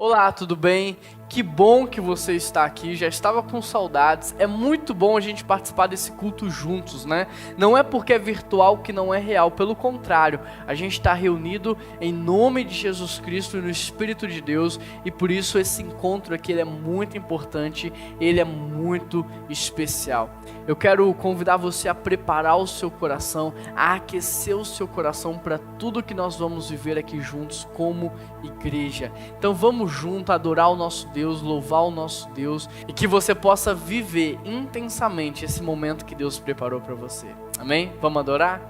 Olá, tudo bem? Que bom que você está aqui, já estava com saudades. É muito bom a gente participar desse culto juntos, né? Não é porque é virtual que não é real, pelo contrário, a gente está reunido em nome de Jesus Cristo e no Espírito de Deus, e por isso esse encontro aqui ele é muito importante, ele é muito especial. Eu quero convidar você a preparar o seu coração, a aquecer o seu coração para tudo que nós vamos viver aqui juntos como igreja. Então vamos junto adorar o nosso Deus, louvar o nosso Deus e que você possa viver intensamente esse momento que Deus preparou para você. Amém? Vamos adorar?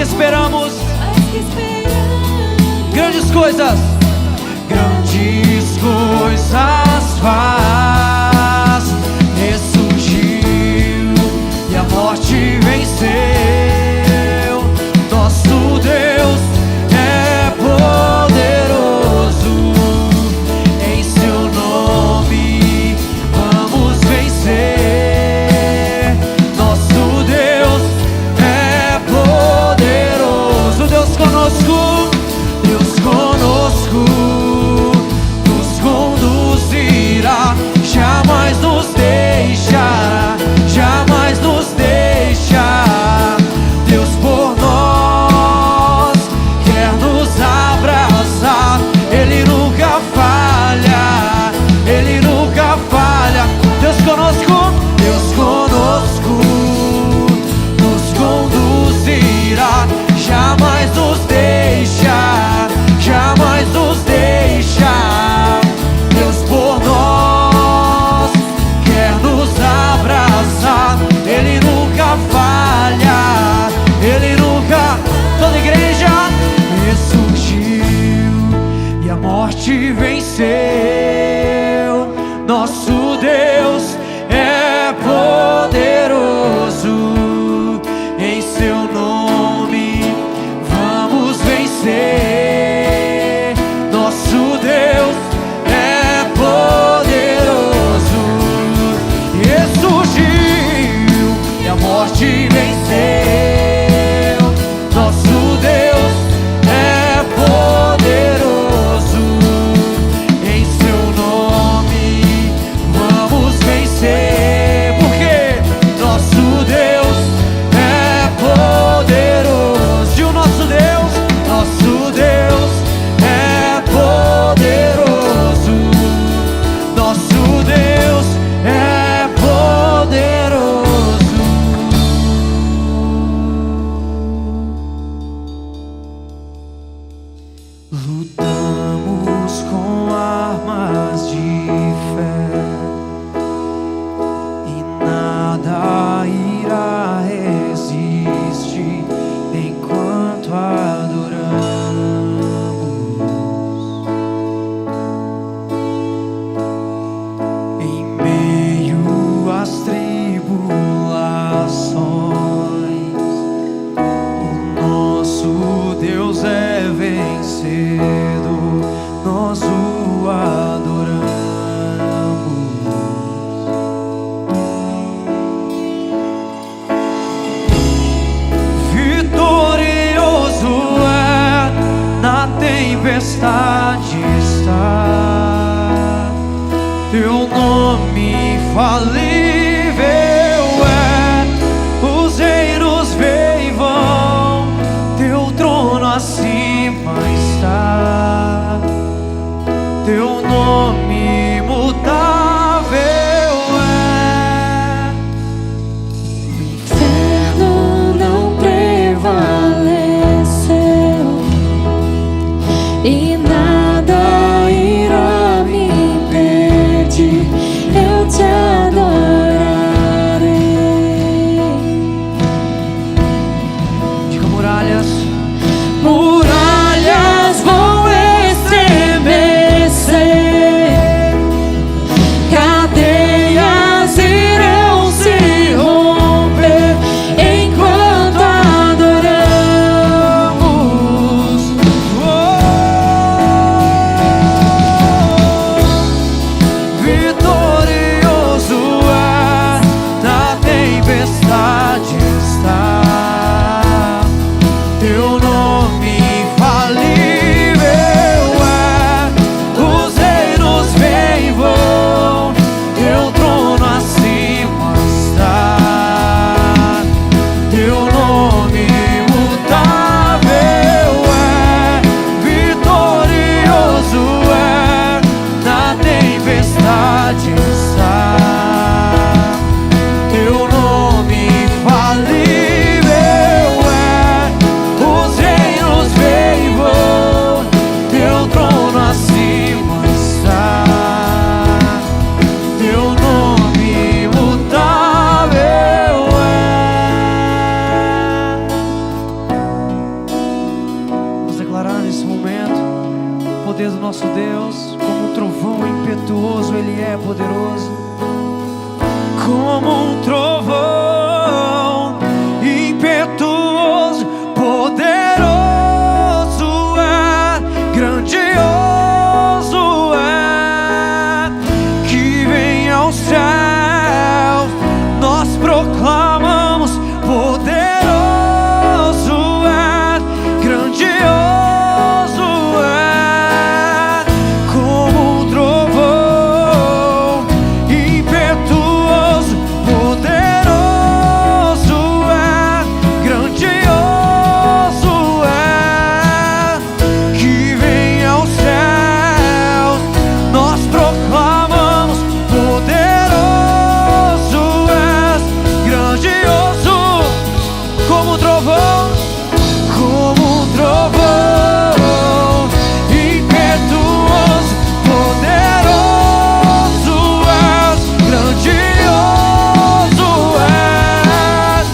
Esperamos grandes coisas faz, ressurgiu e a morte venceu. Nosso Deus é poderoso, em seu nome vamos vencer. Nosso Deus é poderoso. Deus conosco, nos conduzirá. Já tempestade está. Teu nome infalível é, os reinos vêm e vão, teu trono acima está. Teu nome imutável é. O inferno não prevaleceu e nada irá me impedir. Eu te adorarei. Diga muralhas. Muralhas vão estremecer, cadeias irão se romper enquanto adoramos. Vitorioso é, na tempestade está. Teu nome infalível é, os reinos vêm e vão, teu trono acima está. Teu nome imutável é, vitorioso é, na tempestade está. Teu nome infalível é, os reinos vêm e vão, teu trono acima está. Teu nome imutável é. Vamos declarar nesse momento o poder do nosso Deus, como um trovão impetuoso, Ele é poderoso. Como um trovão impetuoso, poderoso é, grandioso é, que vem aos céus, nós proclamamos. Poderoso é, grandioso é, como um trovão impetuoso, poderoso é, grandioso é, que vem aos céus, nós proclamamos. Poderoso és, grandioso, como um trovão, como um trovão impetuoso, poderoso és, grandioso és,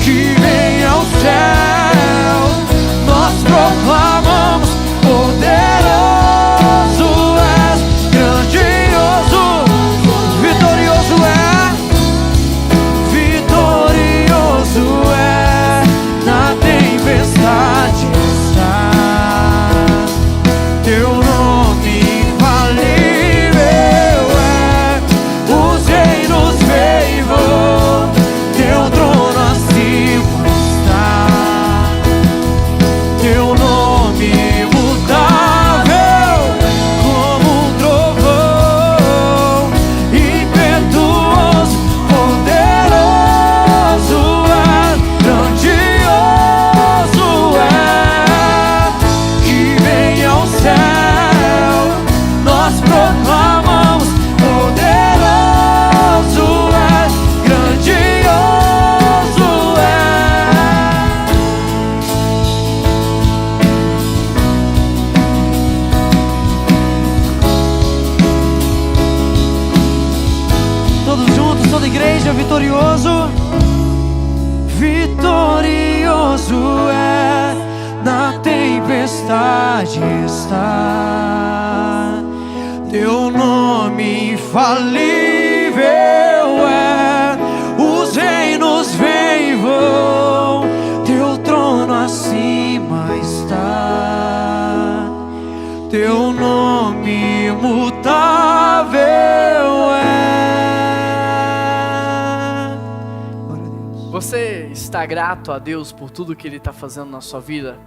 que vem aos céus, nós proclamamos. Poderoso és, grandioso, vitorioso é, vitorioso é, na tempestade está. Teu nome infalível é, os reinos vêm e vão, teu trono acima está. Teu nome imutável, como um trovão impetuoso, poderoso é, grandioso é, que vem ao céu, nós proclamamos. Poderoso é, grandioso é. Todos juntos, toda igreja, vitorioso. Vitorioso é, na tempestade está. Teu nome infalível é, os reinos vêm e vão, teu trono acima está. Teu nome imutável é. Glória a Deus. Você está grato a Deus por tudo que Ele está fazendo na sua vida?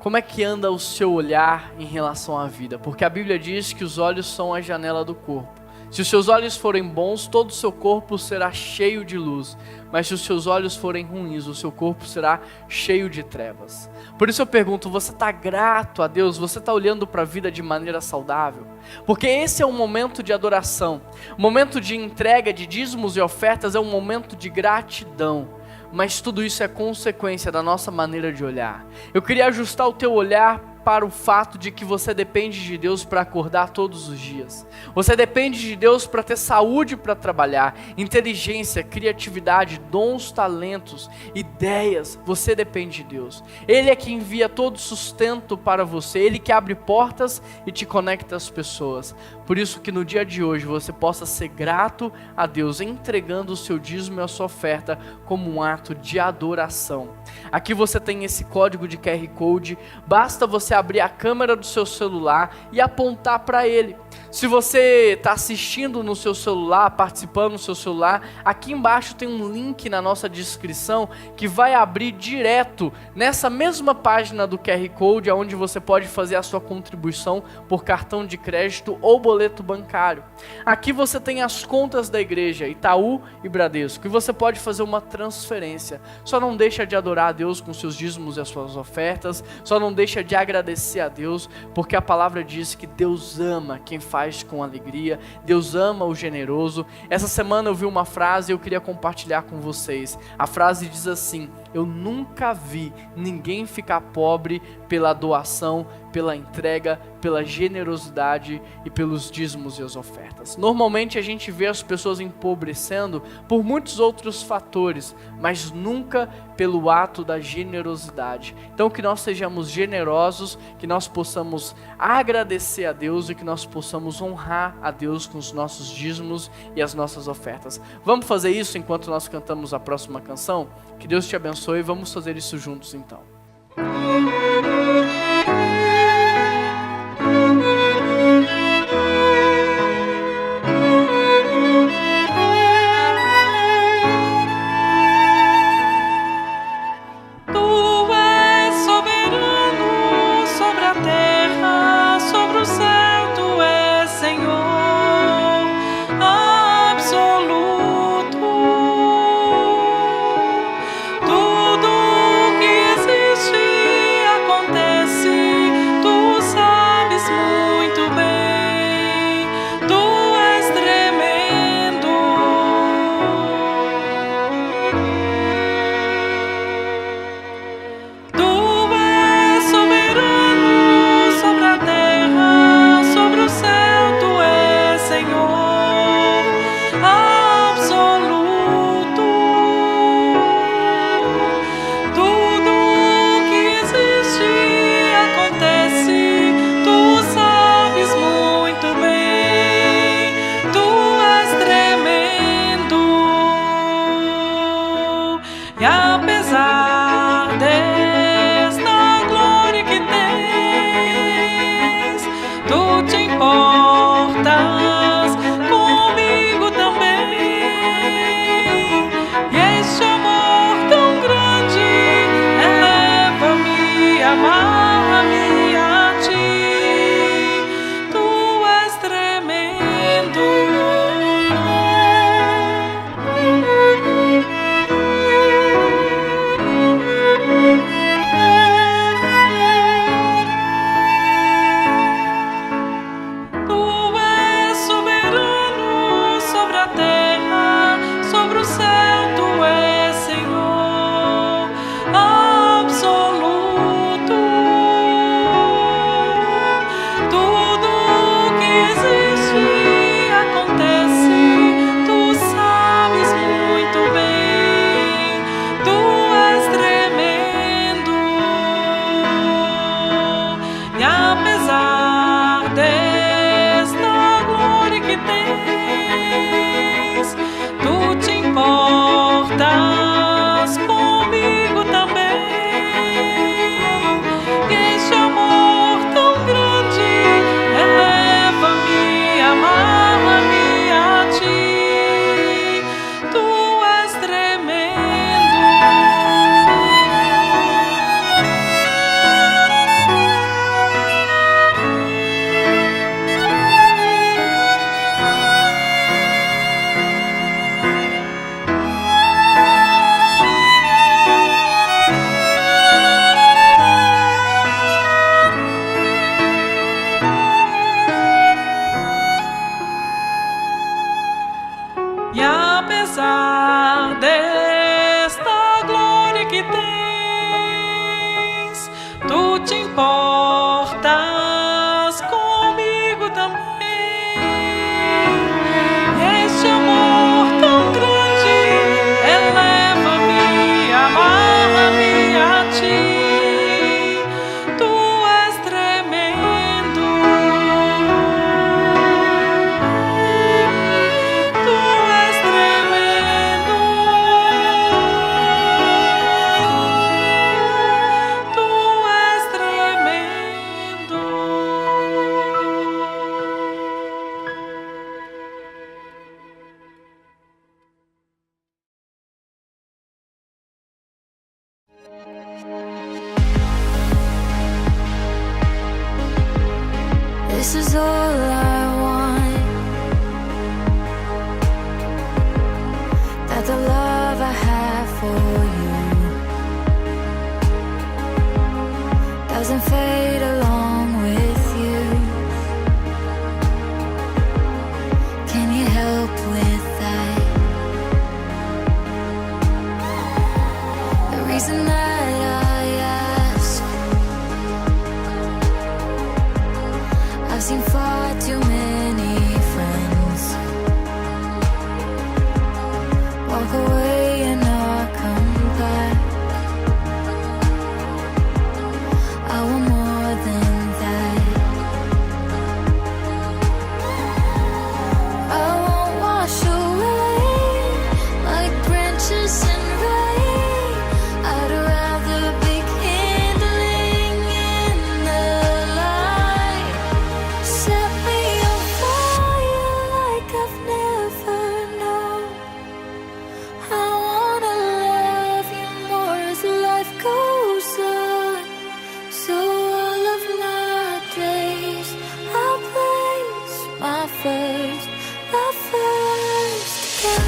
Como é que anda o seu olhar em relação à vida? Porque a Bíblia diz que os olhos são a janela do corpo. Se os seus olhos forem bons, todo o seu corpo será cheio de luz. Mas se os seus olhos forem ruins, o seu corpo será cheio de trevas. Por isso eu pergunto, você está grato a Deus? Você está olhando para a vida de maneira saudável? Porque esse é um momento de adoração. O momento de entrega de dízimos e ofertas é um momento de gratidão. Mas tudo isso é consequência da nossa maneira de olhar. Eu queria ajustar o teu olhar para o fato de que você depende de Deus para acordar todos os dias. Você depende de Deus para ter saúde para trabalhar, inteligência, criatividade, dons, talentos, ideias. Você depende de Deus. Ele é que envia todo sustento para você. Ele que abre portas e te conecta às pessoas. Por isso que no dia de hoje você possa ser grato a Deus, entregando o seu dízimo e a sua oferta como um ato de adoração. Aqui você tem esse código de QR Code. Basta você abrir a câmera do seu celular e apontar para ele. Se você está assistindo no seu celular, participando no seu celular, aqui embaixo tem um link na nossa descrição que vai abrir direto nessa mesma página do QR Code, onde você pode fazer a sua contribuição por cartão de crédito ou boleto bancário. Aqui você tem as contas da igreja, Itaú e Bradesco, e você pode fazer uma transferência. Só não deixa de adorar a Deus com seus dízimos e as suas ofertas, só não deixa de agradecer a Deus, porque a palavra diz que Deus ama quem faz com alegria, Deus ama o generoso. Essa semana eu vi uma frase e eu queria compartilhar com vocês. A frase diz assim: eu nunca vi ninguém ficar pobre pela doação, pela entrega, pela generosidade e pelos dízimos e as ofertas. Normalmente a gente vê as pessoas empobrecendo por muitos outros fatores, mas nunca pelo ato da generosidade. Então que nós sejamos generosos, que nós possamos agradecer a Deus e que nós possamos honrar a Deus com os nossos dízimos e as nossas ofertas. Vamos fazer isso enquanto nós cantamos a próxima canção? Que Deus te abençoe e vamos fazer isso juntos então. Tudo que existe This is all I want. That the love I have for you doesn't fade along with you. Can you help with that? The reason that I ask, I've seen far too many friends walk away and not come back. I want more than that. I won't wash away like branches in rain. I'd rather be kindling in the light. Set me on fire like I've never known. I wanna love you more as life goes on. So all of my days I'll place my first kiss.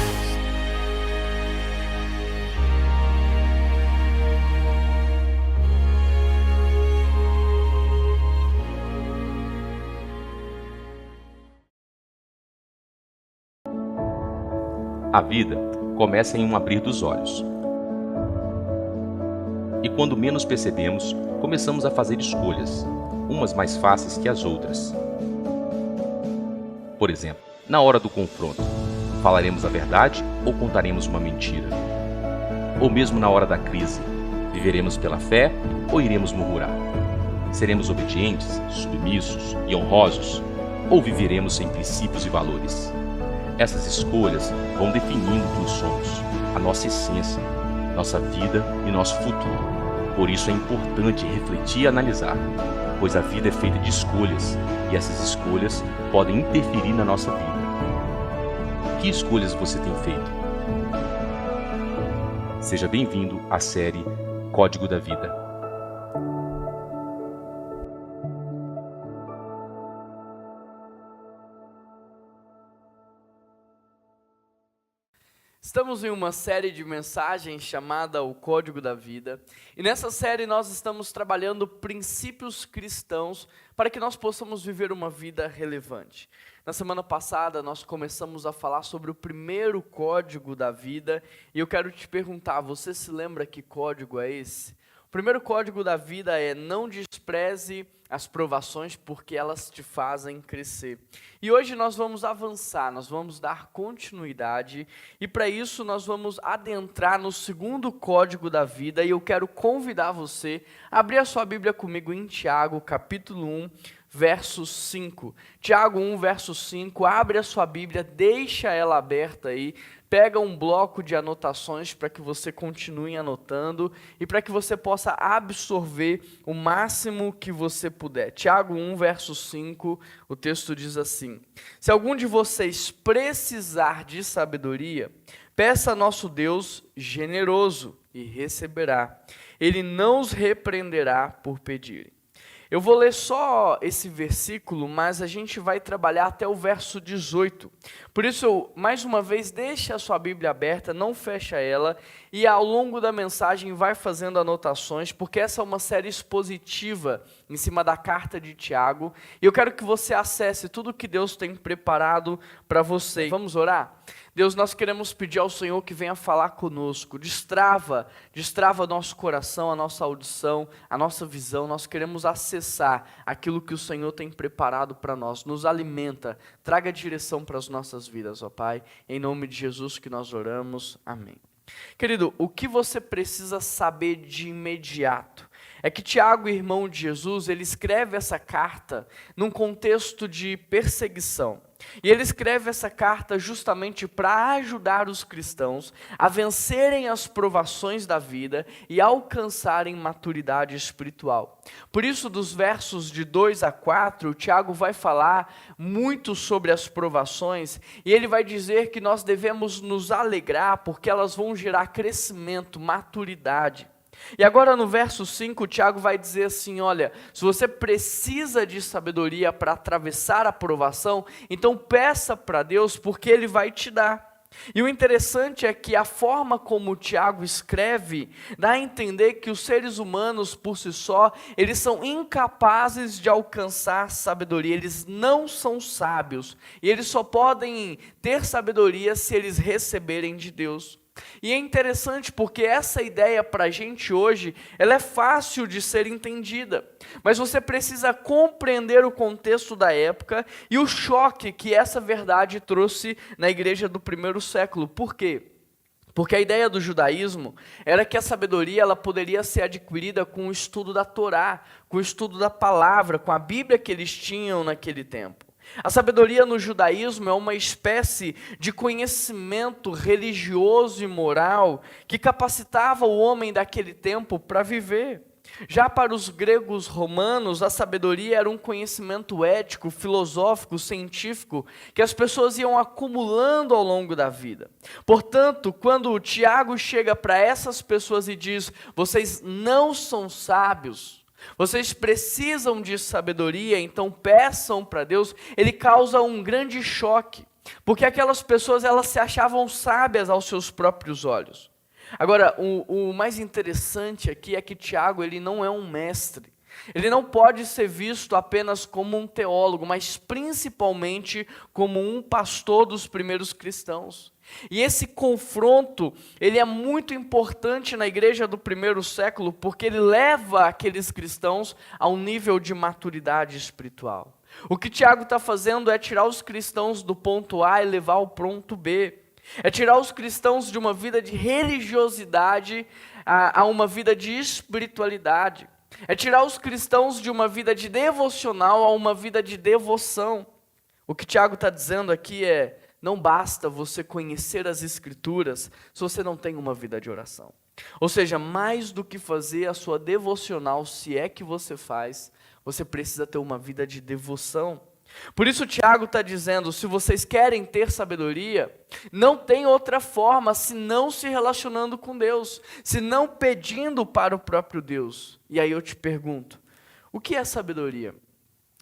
A vida começa em um abrir dos olhos. E quando menos percebemos, começamos a fazer escolhas, umas mais fáceis que as outras. Por exemplo, na hora do confronto, falaremos a verdade ou contaremos uma mentira? Ou mesmo na hora da crise, viveremos pela fé ou iremos murmurar? Seremos obedientes, submissos e honrosos? Ou viveremos sem princípios e valores? Essas escolhas vão definindo quem somos, a nossa essência, nossa vida e nosso futuro. Por isso é importante refletir e analisar, pois a vida é feita de escolhas e essas escolhas podem interferir na nossa vida. Que escolhas você tem feito? Seja bem-vindo à série Código da Vida. Estamos em uma série de mensagens chamada O Código da Vida, e nessa série nós estamos trabalhando princípios cristãos para que nós possamos viver uma vida relevante. Na semana passada nós começamos a falar sobre o primeiro código da vida, e eu quero te perguntar, você se lembra que código é esse? O primeiro código da vida é: não despreze as provações, porque elas te fazem crescer. E hoje nós vamos avançar, nós vamos dar continuidade, e para isso nós vamos adentrar no segundo código da vida, e eu quero convidar você a abrir a sua Bíblia comigo em Tiago, capítulo 1, verso 5. Tiago 1, verso 5, abre a sua Bíblia, deixa ela aberta aí, pega um bloco de anotações para que você continue anotando e para que você possa absorver o máximo que você puder. Tiago 1, verso 5, o texto diz assim: se algum de vocês precisar de sabedoria, peça a nosso Deus generoso e receberá. Ele não os repreenderá por pedirem. Eu vou ler só esse versículo, mas a gente vai trabalhar até o verso 18. Por isso, mais uma vez, deixe a sua Bíblia aberta, não fecha ela, e ao longo da mensagem vai fazendo anotações, porque essa é uma série expositiva em cima da carta de Tiago, e eu quero que você acesse tudo que Deus tem preparado para você. Vamos orar? Deus, nós queremos pedir ao Senhor que venha falar conosco, destrava nosso coração, a nossa audição, a nossa visão. Nós queremos acessar aquilo que o Senhor tem preparado para nós, nos alimenta, traga direção para as nossas vidas, ó Pai, em nome de Jesus que nós oramos, amém. Querido, o que você precisa saber de imediato é que Tiago, irmão de Jesus, ele escreve essa carta num contexto de perseguição. E ele escreve essa carta justamente para ajudar os cristãos a vencerem as provações da vida e alcançarem maturidade espiritual. Por isso, dos versos de 2 a 4, o Tiago vai falar muito sobre as provações, e ele vai dizer que nós devemos nos alegrar porque elas vão gerar crescimento, maturidade. E agora no verso 5, Tiago vai dizer assim, olha, se você precisa de sabedoria para atravessar a provação, então peça para Deus, porque Ele vai te dar. E o interessante é que a forma como o Tiago escreve dá a entender que os seres humanos por si só, eles são incapazes de alcançar sabedoria, eles não são sábios, e eles só podem ter sabedoria se eles receberem de Deus. E é interessante porque essa ideia para a gente hoje, ela é fácil de ser entendida, mas você precisa compreender o contexto da época e o choque que essa verdade trouxe na igreja do primeiro século. Por quê? Porque a ideia do judaísmo era que a sabedoria ela poderia ser adquirida com o estudo da Torá, com o estudo da palavra, com a Bíblia que eles tinham naquele tempo. A sabedoria no judaísmo é uma espécie de conhecimento religioso e moral que capacitava o homem daquele tempo para viver. Já para os gregos romanos, a sabedoria era um conhecimento ético, filosófico, científico, que as pessoas iam acumulando ao longo da vida. Portanto, quando o Tiago chega para essas pessoas e diz, vocês não são sábios, vocês precisam de sabedoria, então peçam para Deus, ele causa um grande choque, porque aquelas pessoas elas se achavam sábias aos seus próprios olhos. Agora, o mais interessante aqui é que Tiago ele não é um mestre, ele não pode ser visto apenas como um teólogo, mas principalmente como um pastor dos primeiros cristãos. E esse confronto, ele é muito importante na igreja do primeiro século, porque ele leva aqueles cristãos a um nível de maturidade espiritual. O que Tiago está fazendo é tirar os cristãos do ponto A e levar ao ponto B. É tirar os cristãos de uma vida de religiosidade a uma vida de espiritualidade. É tirar os cristãos de uma vida de devocional a uma vida de devoção. O que Tiago está dizendo aqui é, não basta você conhecer as Escrituras se você não tem uma vida de oração. Ou seja, mais do que fazer a sua devocional, se é que você faz, você precisa ter uma vida de devoção. Por isso Tiago está dizendo, se vocês querem ter sabedoria, não tem outra forma senão se relacionando com Deus, senão pedindo para o próprio Deus. E aí eu te pergunto, o que é sabedoria?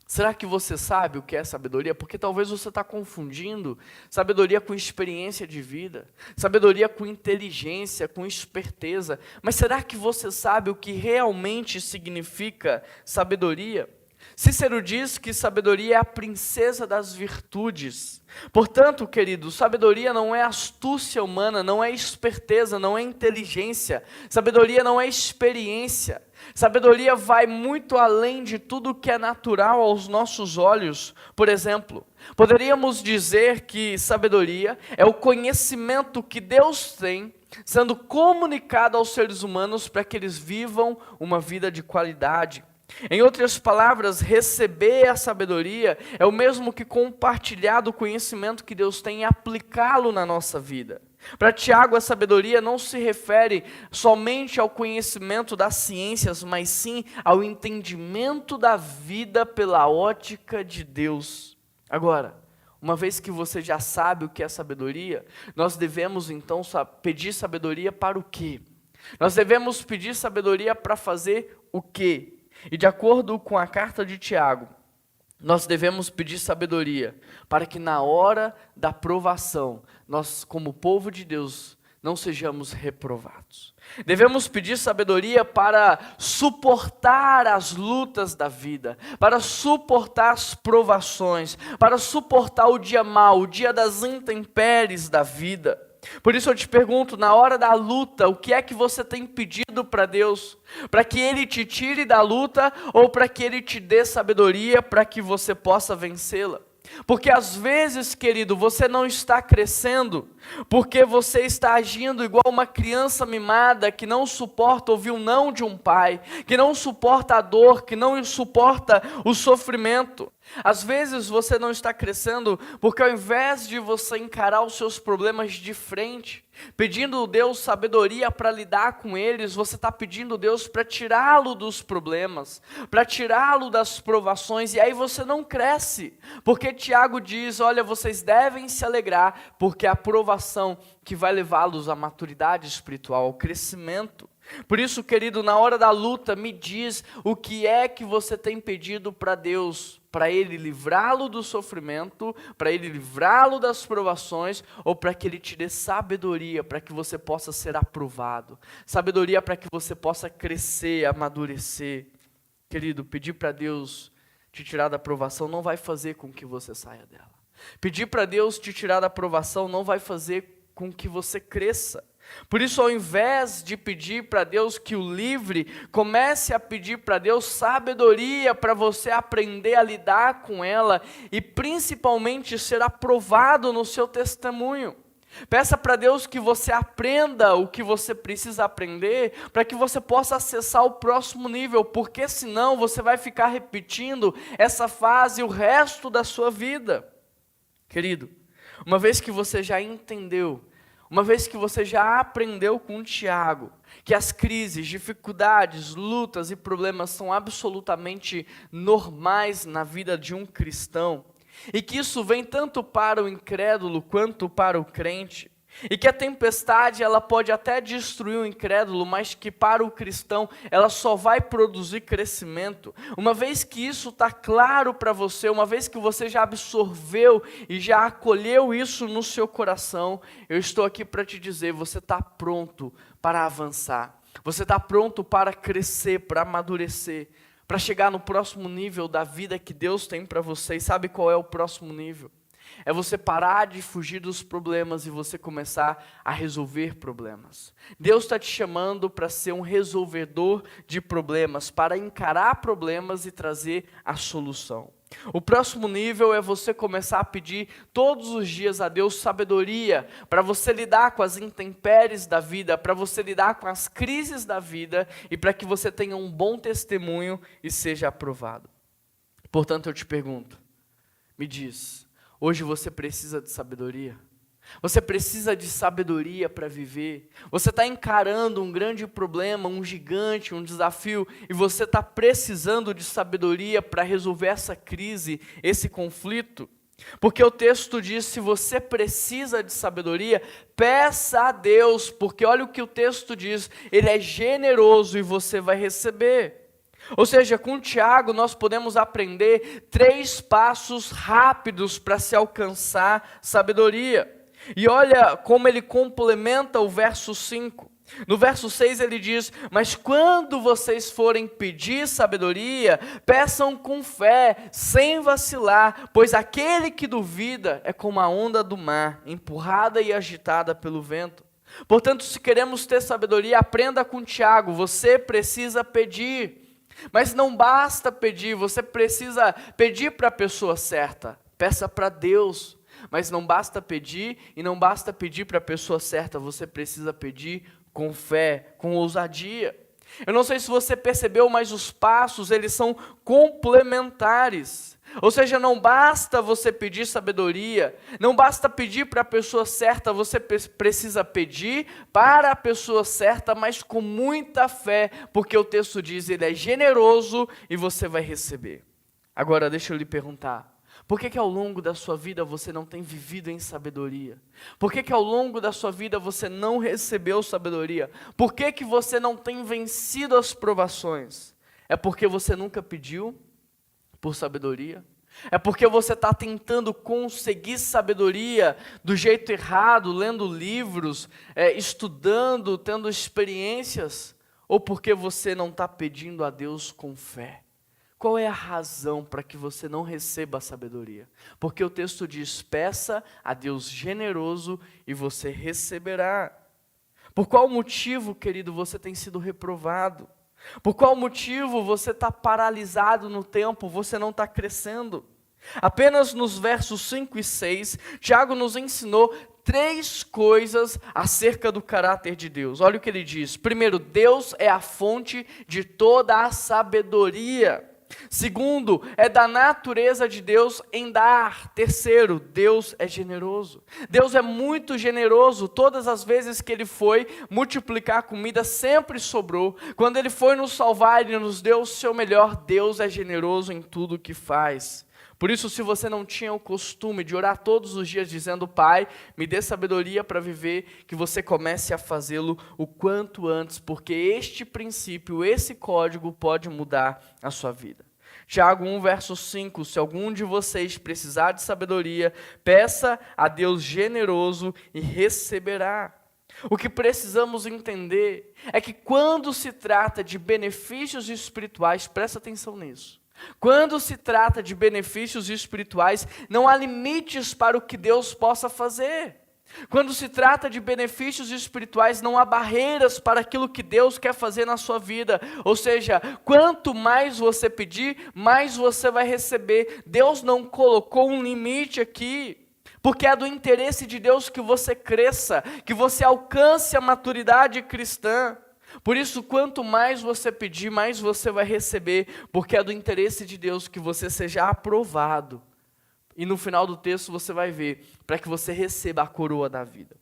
Será que você sabe o que é sabedoria? Porque talvez você está confundindo sabedoria com experiência de vida, sabedoria com inteligência, com esperteza. Mas será que você sabe o que realmente significa sabedoria? Cícero diz que sabedoria é a princesa das virtudes. Portanto, querido, sabedoria não é astúcia humana, não é esperteza, não é inteligência. Sabedoria não é experiência. Sabedoria vai muito além de tudo que é natural aos nossos olhos. Por exemplo, poderíamos dizer que sabedoria é o conhecimento que Deus tem sendo comunicado aos seres humanos para que eles vivam uma vida de qualidade. Em outras palavras, receber a sabedoria é o mesmo que compartilhar do conhecimento que Deus tem e aplicá-lo na nossa vida. Para Tiago, a sabedoria não se refere somente ao conhecimento das ciências, mas sim ao entendimento da vida pela ótica de Deus. Agora, uma vez que você já sabe o que é sabedoria, nós devemos então pedir sabedoria para o quê? Nós devemos pedir sabedoria para fazer o quê? E de acordo com a carta de Tiago, nós devemos pedir sabedoria para que na hora da provação, nós como povo de Deus, não sejamos reprovados. Devemos pedir sabedoria para suportar as lutas da vida, para suportar as provações, para suportar o dia mau, o dia das intempéries da vida. Por isso eu te pergunto, na hora da luta, o que é que você tem pedido para Deus? Para que Ele te tire da luta ou para que Ele te dê sabedoria para que você possa vencê-la? Porque às vezes, querido, você não está crescendo, porque você está agindo igual uma criança mimada que não suporta ouvir o não de um pai, que não suporta a dor, que não suporta o sofrimento. Às vezes você não está crescendo porque ao invés de você encarar os seus problemas de frente, pedindo a Deus sabedoria para lidar com eles, você está pedindo a Deus para tirá-lo dos problemas, para tirá-lo das provações, e aí você não cresce, porque Tiago diz, olha, vocês devem se alegrar, porque é a provação que vai levá-los à maturidade espiritual, ao crescimento. Por isso, querido, na hora da luta, me diz o que é que você tem pedido para Deus, para Ele livrá-lo do sofrimento, para Ele livrá-lo das provações, ou para que Ele te dê sabedoria, para que você possa ser aprovado, sabedoria para que você possa crescer, amadurecer. Querido, pedir para Deus te tirar da provação não vai fazer com que você saia dela. Pedir para Deus te tirar da provação não vai fazer com que você cresça. Por isso, ao invés de pedir para Deus que o livre, comece a pedir para Deus sabedoria para você aprender a lidar com ela e principalmente ser aprovado no seu testemunho. Peça para Deus que você aprenda o que você precisa aprender para que você possa acessar o próximo nível, porque senão você vai ficar repetindo essa fase o resto da sua vida. Querido, uma vez que você já entendeu, uma vez que você já aprendeu com Tiago, que as crises, dificuldades, lutas e problemas são absolutamente normais na vida de um cristão, e que isso vem tanto para o incrédulo quanto para o crente, e que a tempestade ela pode até destruir o incrédulo, mas que para o cristão ela só vai produzir crescimento. Uma vez que isso está claro para você, uma vez que você já absorveu e já acolheu isso no seu coração, eu estou aqui para te dizer, você está pronto para avançar, você está pronto para crescer, para amadurecer, para chegar no próximo nível da vida que Deus tem para você. E sabe qual é o próximo nível? É você parar de fugir dos problemas e você começar a resolver problemas. Deus está te chamando para ser um resolvedor de problemas, para encarar problemas e trazer a solução. O próximo nível é você começar a pedir todos os dias a Deus sabedoria para você lidar com as intempéries da vida, para você lidar com as crises da vida e para que você tenha um bom testemunho e seja aprovado. Portanto, eu te pergunto, me diz, hoje você precisa de sabedoria? Você precisa de sabedoria para viver? Você está encarando um grande problema, um gigante, um desafio, e você está precisando de sabedoria para resolver essa crise, esse conflito? Porque o texto diz, se você precisa de sabedoria, peça a Deus, porque olha o que o texto diz, Ele é generoso e você vai receber. Ou seja, com Tiago nós podemos aprender 3 passos rápidos para se alcançar sabedoria. E olha como ele complementa o verso 5. No verso 6 ele diz, mas quando vocês forem pedir sabedoria, peçam com fé, sem vacilar, pois aquele que duvida é como a onda do mar, empurrada e agitada pelo vento. Portanto, se queremos ter sabedoria, aprenda com Tiago, você precisa pedir. Mas não basta pedir, você precisa pedir para a pessoa certa, peça para Deus. Mas não basta pedir, e não basta pedir para a pessoa certa, você precisa pedir com fé, com ousadia. Eu não sei se você percebeu, mas os passos, eles são complementares. Ou seja, não basta você pedir sabedoria, não basta pedir para a pessoa certa, você precisa pedir para a pessoa certa, mas com muita fé, porque o texto diz, Ele é generoso e você vai receber. Agora, deixa eu lhe perguntar, por que ao longo da sua vida você não tem vivido em sabedoria? Por que ao longo da sua vida você não recebeu sabedoria? Por que você não tem vencido as provações? É porque você nunca pediu por sabedoria? É porque você está tentando conseguir sabedoria do jeito errado, lendo livros, estudando, tendo experiências? Ou porque você não está pedindo a Deus com fé? Qual é a razão para que você não receba a sabedoria? Porque o texto diz, peça a Deus generoso e você receberá. Por qual motivo, querido, você tem sido reprovado? Por qual motivo você está paralisado no tempo, você não está crescendo? Apenas nos versos 5 e 6, Tiago nos ensinou 3 coisas acerca do caráter de Deus. Olha o que ele diz. Primeiro, Deus é a fonte de toda a sabedoria. Segundo, é da natureza de Deus em dar. Terceiro, Deus é generoso. Deus é muito generoso. Todas as vezes que Ele foi multiplicar a comida, sempre sobrou. Quando Ele foi nos salvar, Ele nos deu o seu melhor. Deus é generoso em tudo o que faz. Por isso, se você não tinha o costume de orar todos os dias dizendo, Pai, me dê sabedoria para viver, que você comece a fazê-lo o quanto antes, porque este princípio, esse código pode mudar a sua vida. Tiago 1, verso 5, se algum de vocês precisar de sabedoria, peça a Deus generoso e receberá. O que precisamos entender é que quando se trata de benefícios espirituais, presta atenção nisso. Quando se trata de benefícios espirituais, não há limites para o que Deus possa fazer. Quando se trata de benefícios espirituais, não há barreiras para aquilo que Deus quer fazer na sua vida. Ou seja, quanto mais você pedir, mais você vai receber. Deus não colocou um limite aqui, porque é do interesse de Deus que você cresça, que você alcance a maturidade cristã. Por isso, quanto mais você pedir, mais você vai receber, porque é do interesse de Deus que você seja aprovado. E no final do texto você vai ver, para que você receba a coroa da vida.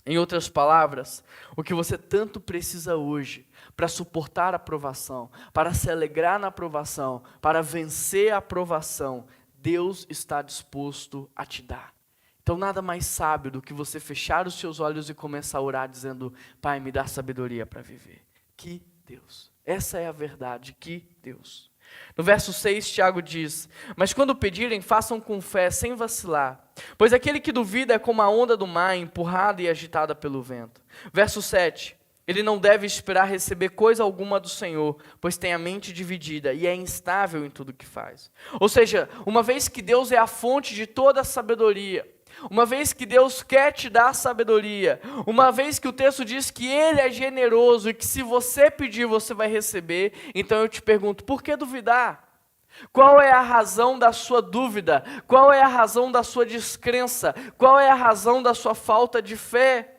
Em outras palavras, o que você tanto precisa hoje, para suportar a provação, para se alegrar na provação, para vencer a provação, Deus está disposto a te dar. Então nada mais sábio do que você fechar os seus olhos e começar a orar dizendo, Pai, me dá sabedoria para viver. Que Deus. Essa é a verdade, que Deus. No verso 6, Tiago diz, mas quando pedirem, façam com fé, sem vacilar. Pois aquele que duvida é como a onda do mar, empurrada e agitada pelo vento. Verso 7, ele não deve esperar receber coisa alguma do Senhor, pois tem a mente dividida e é instável em tudo que faz. Ou seja, uma vez que Deus é a fonte de toda a sabedoria, uma vez que Deus quer te dar sabedoria, uma vez que o texto diz que Ele é generoso e que se você pedir, você vai receber, então eu te pergunto, por que duvidar? Qual é a razão da sua dúvida? Qual é a razão da sua descrença? Qual é a razão da sua falta de fé?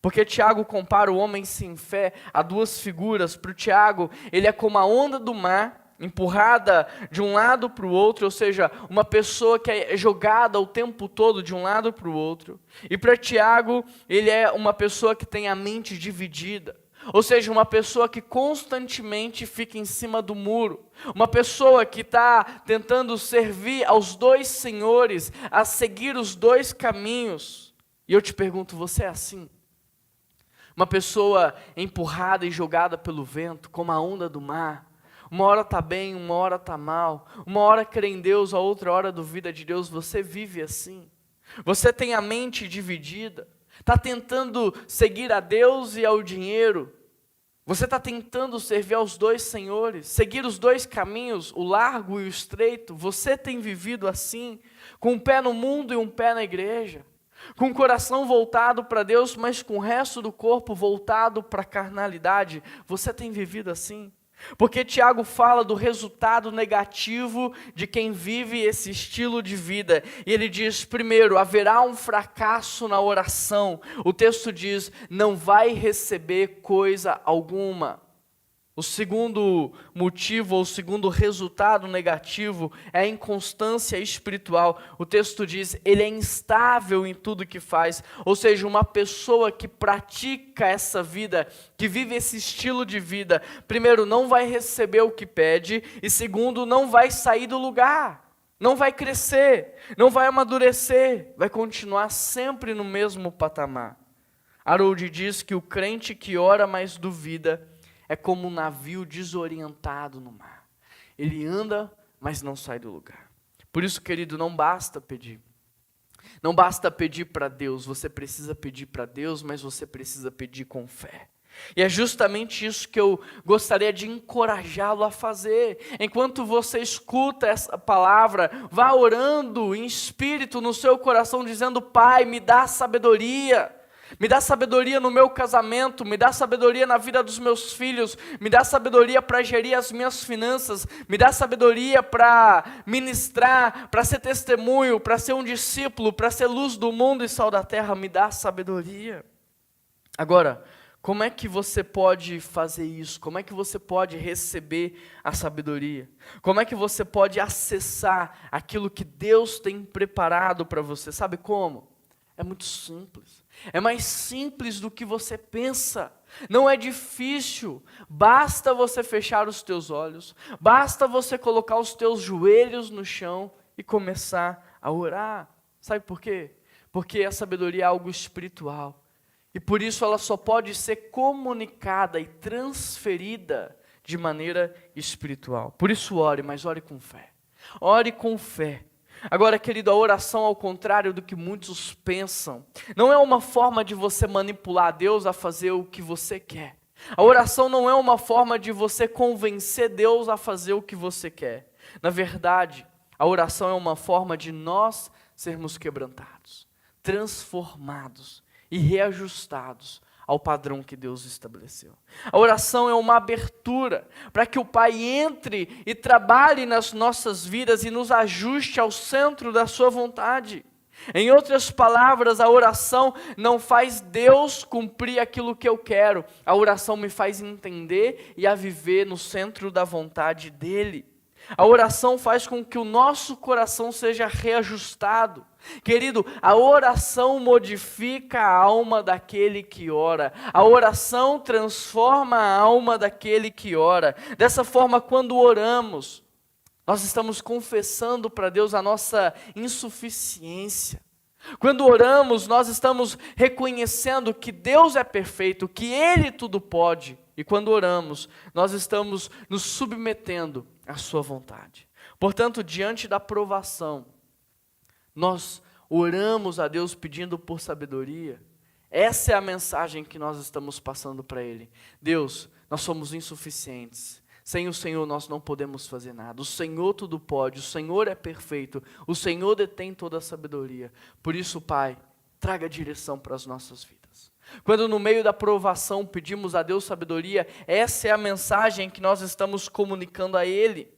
Porque Tiago compara o homem sem fé a duas figuras. Para o Tiago, ele é como a onda do mar, empurrada de um lado para o outro, ou seja, uma pessoa que é jogada o tempo todo de um lado para o outro. E para Tiago, ele é uma pessoa que tem a mente dividida, ou seja, uma pessoa que constantemente fica em cima do muro, uma pessoa que está tentando servir aos dois senhores, a seguir os dois caminhos. E eu te pergunto, você é assim? Uma pessoa empurrada e jogada pelo vento, como a onda do mar. Uma hora está bem, uma hora está mal. Uma hora crê em Deus, a outra hora duvida de Deus. Você vive assim. Você tem a mente dividida. Está tentando seguir a Deus e ao dinheiro. Você está tentando servir aos dois senhores. Seguir os dois caminhos, o largo e o estreito. Você tem vivido assim, com um pé no mundo e um pé na igreja. Com o coração voltado para Deus, mas com o resto do corpo voltado para a carnalidade. Você tem vivido assim? Porque Tiago fala do resultado negativo de quem vive esse estilo de vida. E ele diz, primeiro, haverá um fracasso na oração. O texto diz, não vai receber coisa alguma. O segundo motivo, ou o segundo resultado negativo é a inconstância espiritual. O texto diz, ele é instável em tudo que faz. Ou seja, uma pessoa que pratica essa vida, que vive esse estilo de vida, primeiro, não vai receber o que pede, e segundo, não vai sair do lugar. Não vai crescer, não vai amadurecer, vai continuar sempre no mesmo patamar. Harold diz que o crente que ora, mas duvida, é como um navio desorientado no mar. Ele anda, mas não sai do lugar. Por isso, querido, não basta pedir. Não basta pedir para Deus. Você precisa pedir para Deus, mas você precisa pedir com fé. E é justamente isso que eu gostaria de encorajá-lo a fazer. Enquanto você escuta essa palavra, vá orando em espírito no seu coração, dizendo, Pai, me dá sabedoria. Me dá sabedoria no meu casamento, me dá sabedoria na vida dos meus filhos, me dá sabedoria para gerir as minhas finanças, me dá sabedoria para ministrar, para ser testemunho, para ser um discípulo, para ser luz do mundo e sal da terra, me dá sabedoria. Agora, como é que você pode fazer isso? Como é que você pode receber a sabedoria? Como é que você pode acessar aquilo que Deus tem preparado para você? Sabe como? É muito simples. É mais simples do que você pensa. Não é difícil. Basta você fechar os teus olhos. Basta você colocar os teus joelhos no chão e começar a orar. Sabe por quê? Porque a sabedoria é algo espiritual. E por isso ela só pode ser comunicada e transferida de maneira espiritual. Por isso ore, mas ore com fé. Ore com fé. Agora, querido, a oração, ao contrário do que muitos pensam, não é uma forma de você manipular Deus a fazer o que você quer. A oração não é uma forma de você convencer Deus a fazer o que você quer. Na verdade, a oração é uma forma de nós sermos quebrantados, transformados e reajustados ao padrão que Deus estabeleceu. A oração é uma abertura para que o Pai entre e trabalhe nas nossas vidas e nos ajuste ao centro da sua vontade. Em outras palavras, a oração não faz Deus cumprir aquilo que eu quero. A oração me faz entender e a viver no centro da vontade dEle. A oração faz com que o nosso coração seja reajustado. Querido, a oração modifica a alma daquele que ora. A oração transforma a alma daquele que ora. Dessa forma, quando oramos, nós estamos confessando para Deus a nossa insuficiência. Quando oramos, nós estamos reconhecendo que Deus é perfeito, que Ele tudo pode. E quando oramos, nós estamos nos submetendo à sua vontade. Portanto, diante da provação, nós oramos a Deus pedindo por sabedoria. Essa é a mensagem que nós estamos passando para Ele. Deus, nós somos insuficientes. Sem o Senhor nós não podemos fazer nada. O Senhor tudo pode, o Senhor é perfeito, o Senhor detém toda a sabedoria. Por isso, Pai, traga direção para as nossas vidas. Quando no meio da provação pedimos a Deus sabedoria, essa é a mensagem que nós estamos comunicando a Ele.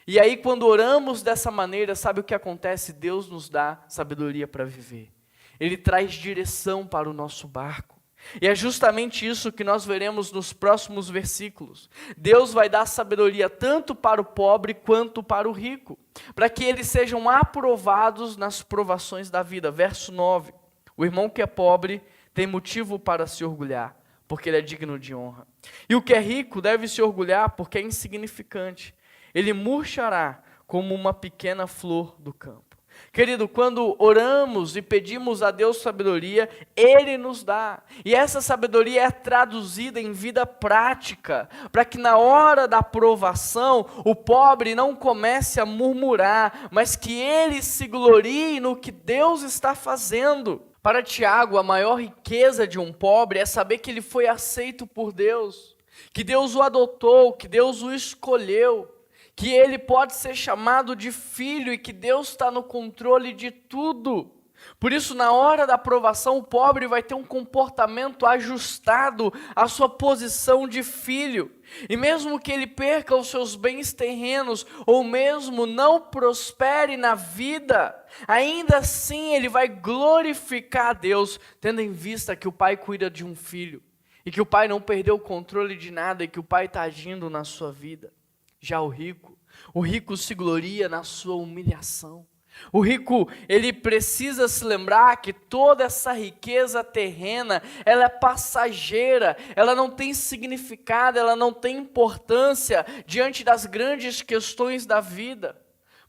E aí quando oramos dessa maneira, sabe o que acontece? Deus nos dá sabedoria para viver. Ele traz direção para o nosso barco. E é justamente isso que nós veremos nos próximos versículos. Deus vai dar sabedoria tanto para o pobre quanto para o rico, para que eles sejam aprovados nas provações da vida. Verso 9, o irmão que é pobre tem motivo para se orgulhar, porque ele é digno de honra. E o que é rico deve se orgulhar, porque é insignificante. Ele murchará como uma pequena flor do campo. Querido, quando oramos e pedimos a Deus sabedoria, Ele nos dá. E essa sabedoria é traduzida em vida prática, para que na hora da provação, o pobre não comece a murmurar, mas que ele se glorie no que Deus está fazendo. Para Tiago, a maior riqueza de um pobre é saber que ele foi aceito por Deus, que Deus o adotou, que Deus o escolheu, que ele pode ser chamado de filho e que Deus está no controle de tudo. Por isso, na hora da provação, o pobre vai ter um comportamento ajustado à sua posição de filho. E mesmo que ele perca os seus bens terrenos, ou mesmo não prospere na vida, ainda assim ele vai glorificar a Deus, tendo em vista que o pai cuida de um filho, e que o pai não perdeu o controle de nada, e que o pai está agindo na sua vida. Já o rico se gloria na sua humilhação. O rico, ele precisa se lembrar que toda essa riqueza terrena, ela é passageira, ela não tem significado, ela não tem importância diante das grandes questões da vida.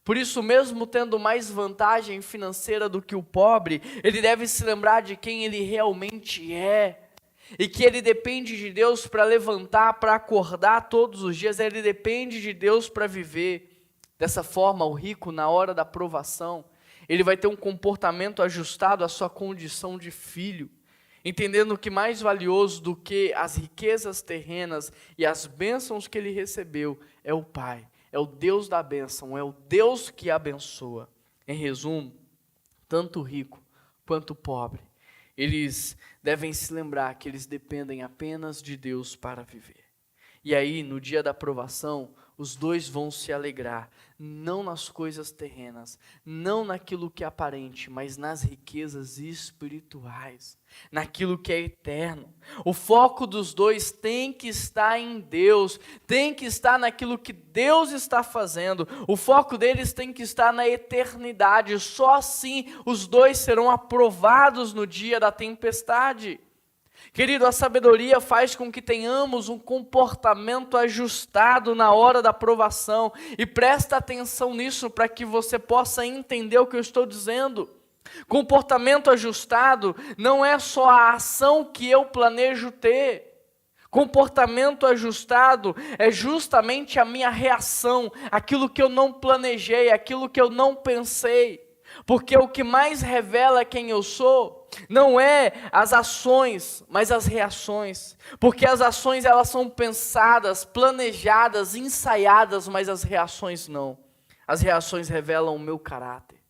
Por isso, mesmo tendo mais vantagem financeira do que o pobre, ele deve se lembrar de quem ele realmente é. E que ele depende de Deus para levantar, para acordar todos os dias, ele depende de Deus para viver. Dessa forma, o rico, na hora da provação, ele vai ter um comportamento ajustado à sua condição de filho, entendendo que mais valioso do que as riquezas terrenas e as bênçãos que ele recebeu é o Pai, é o Deus da bênção, é o Deus que abençoa. Em resumo, tanto o rico quanto o pobre, eles devem se lembrar que eles dependem apenas de Deus para viver. E aí, no dia da provação, os dois vão se alegrar, não nas coisas terrenas, não naquilo que é aparente, mas nas riquezas espirituais, naquilo que é eterno. O foco dos dois tem que estar em Deus, tem que estar naquilo que Deus está fazendo. O foco deles tem que estar na eternidade. Só assim os dois serão aprovados no dia da tempestade. Querido, a sabedoria faz com que tenhamos um comportamento ajustado na hora da provação. E presta atenção nisso para que você possa entender o que eu estou dizendo. Comportamento ajustado não é só a ação que eu planejo ter. Comportamento ajustado é justamente a minha reação, aquilo que eu não planejei, aquilo que eu não pensei. Porque o que mais revela quem eu sou não é as ações, mas as reações. Porque as ações elas são pensadas, planejadas, ensaiadas, mas as reações não. As reações revelam o meu caráter.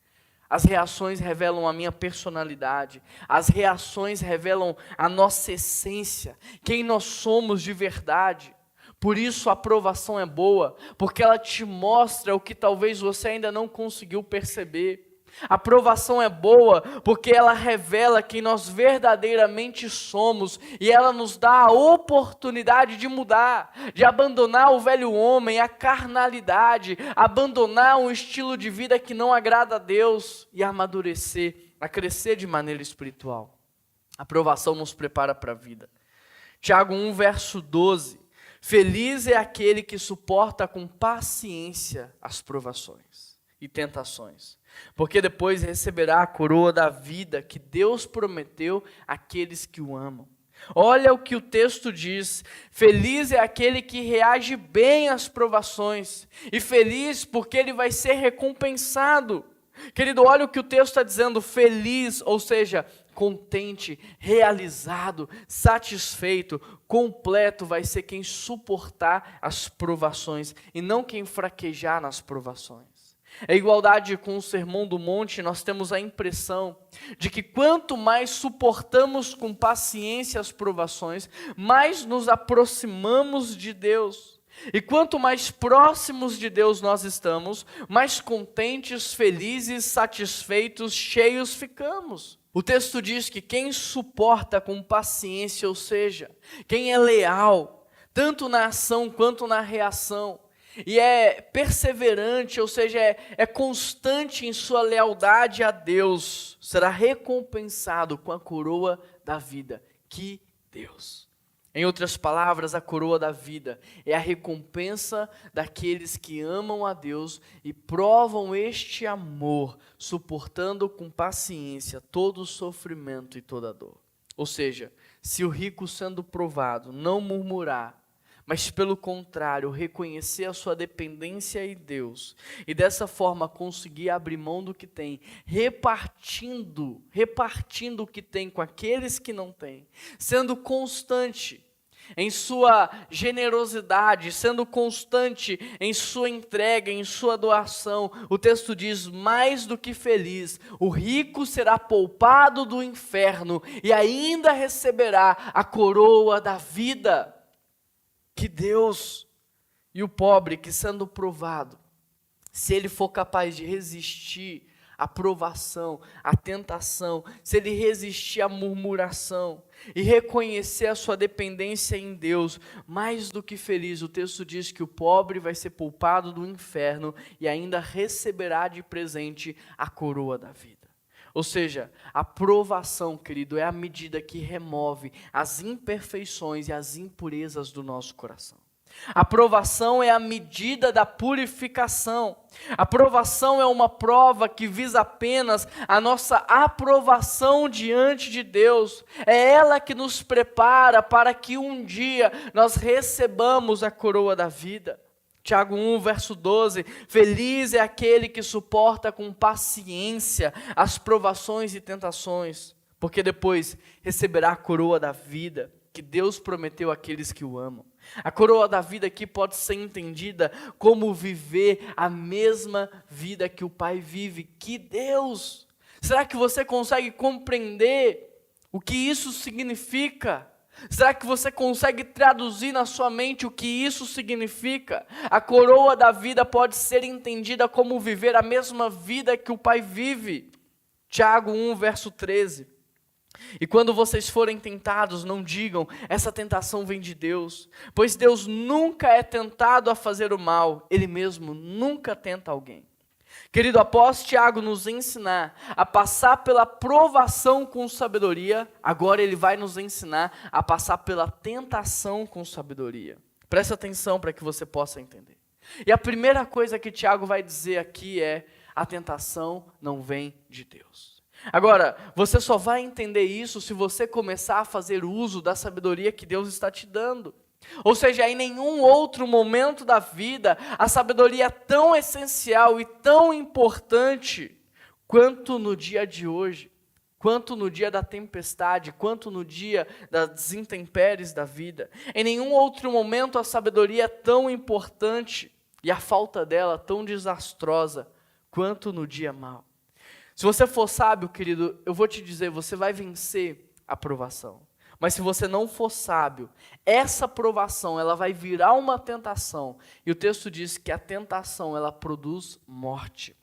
As reações revelam a minha personalidade. As reações revelam a nossa essência, quem nós somos de verdade. Por isso a aprovação é boa, porque ela te mostra o que talvez você ainda não conseguiu perceber. A aprovação é boa porque ela revela quem nós verdadeiramente somos e ela nos dá a oportunidade de mudar, de abandonar o velho homem, a carnalidade, abandonar um estilo de vida que não agrada a Deus e amadurecer, a crescer de maneira espiritual. A aprovação nos prepara para a vida. Tiago 1, verso 12. Feliz é aquele que suporta com paciência as provações e tentações, porque depois receberá a coroa da vida que Deus prometeu àqueles que o amam. Olha o que o texto diz: feliz é aquele que reage bem às provações, e feliz porque ele vai ser recompensado. Querido, olha o que o texto está dizendo: feliz, ou seja, contente, realizado, satisfeito, completo vai ser quem suportar as provações, e não quem fraquejar nas provações. Em igualdade com o Sermão do Monte, nós temos a impressão de que quanto mais suportamos com paciência as provações, mais nos aproximamos de Deus. E quanto mais próximos de Deus nós estamos, mais contentes, felizes, satisfeitos, cheios ficamos. O texto diz que quem suporta com paciência, ou seja, quem é leal, tanto na ação quanto na reação, e é perseverante, ou seja, é constante em sua lealdade a Deus, será recompensado com a coroa da vida. Que Deus! Em outras palavras, a coroa da vida é a recompensa daqueles que amam a Deus e provam este amor, suportando com paciência todo o sofrimento e toda a dor. Ou seja, se o rico sendo provado não murmurar, mas pelo contrário, reconhecer a sua dependência em Deus e dessa forma conseguir abrir mão do que tem, repartindo o que tem com aqueles que não têm, sendo constante em sua generosidade, sendo constante em sua entrega, em sua doação. O texto diz: mais do que feliz, o rico será poupado do inferno e ainda receberá a coroa da vida. Que Deus! E o pobre que sendo provado, se ele for capaz de resistir à provação, à tentação, se ele resistir à murmuração e reconhecer a sua dependência em Deus, mais do que feliz, o texto diz que o pobre vai ser poupado do inferno e ainda receberá de presente a coroa da vida. Ou seja, a provação, querido, é a medida que remove as imperfeições e as impurezas do nosso coração. A provação é a medida da purificação. A provação é uma prova que visa apenas a nossa aprovação diante de Deus. É ela que nos prepara para que um dia nós recebamos a coroa da vida. Tiago 1, verso 12, feliz é aquele que suporta com paciência as provações e tentações, porque depois receberá a coroa da vida que Deus prometeu àqueles que o amam. A coroa da vida aqui pode ser entendida como viver a mesma vida que o Pai vive. Que Deus! Será que você consegue compreender o que isso significa? Será que você consegue traduzir na sua mente o que isso significa? A coroa da vida pode ser entendida como viver a mesma vida que o Pai vive. Tiago 1, verso 13. E quando vocês forem tentados, não digam, essa tentação vem de Deus, pois Deus nunca é tentado a fazer o mal, Ele mesmo nunca tenta alguém. Querido, após Tiago nos ensinar a passar pela provação com sabedoria, agora ele vai nos ensinar a passar pela tentação com sabedoria. Presta atenção para que você possa entender. E a primeira coisa que Tiago vai dizer aqui é: a tentação não vem de Deus. Agora, você só vai entender isso se você começar a fazer uso da sabedoria que Deus está te dando. Ou seja, em nenhum outro momento da vida, a sabedoria é tão essencial e tão importante quanto no dia de hoje, quanto no dia da tempestade, quanto no dia das intempéries da vida. Em nenhum outro momento a sabedoria é tão importante e a falta dela tão desastrosa quanto no dia mau. Se você for sábio, querido, eu vou te dizer, você vai vencer a provação. Mas se você não for sábio, essa provação, ela vai virar uma tentação. E o texto diz que a tentação, ela produz morte.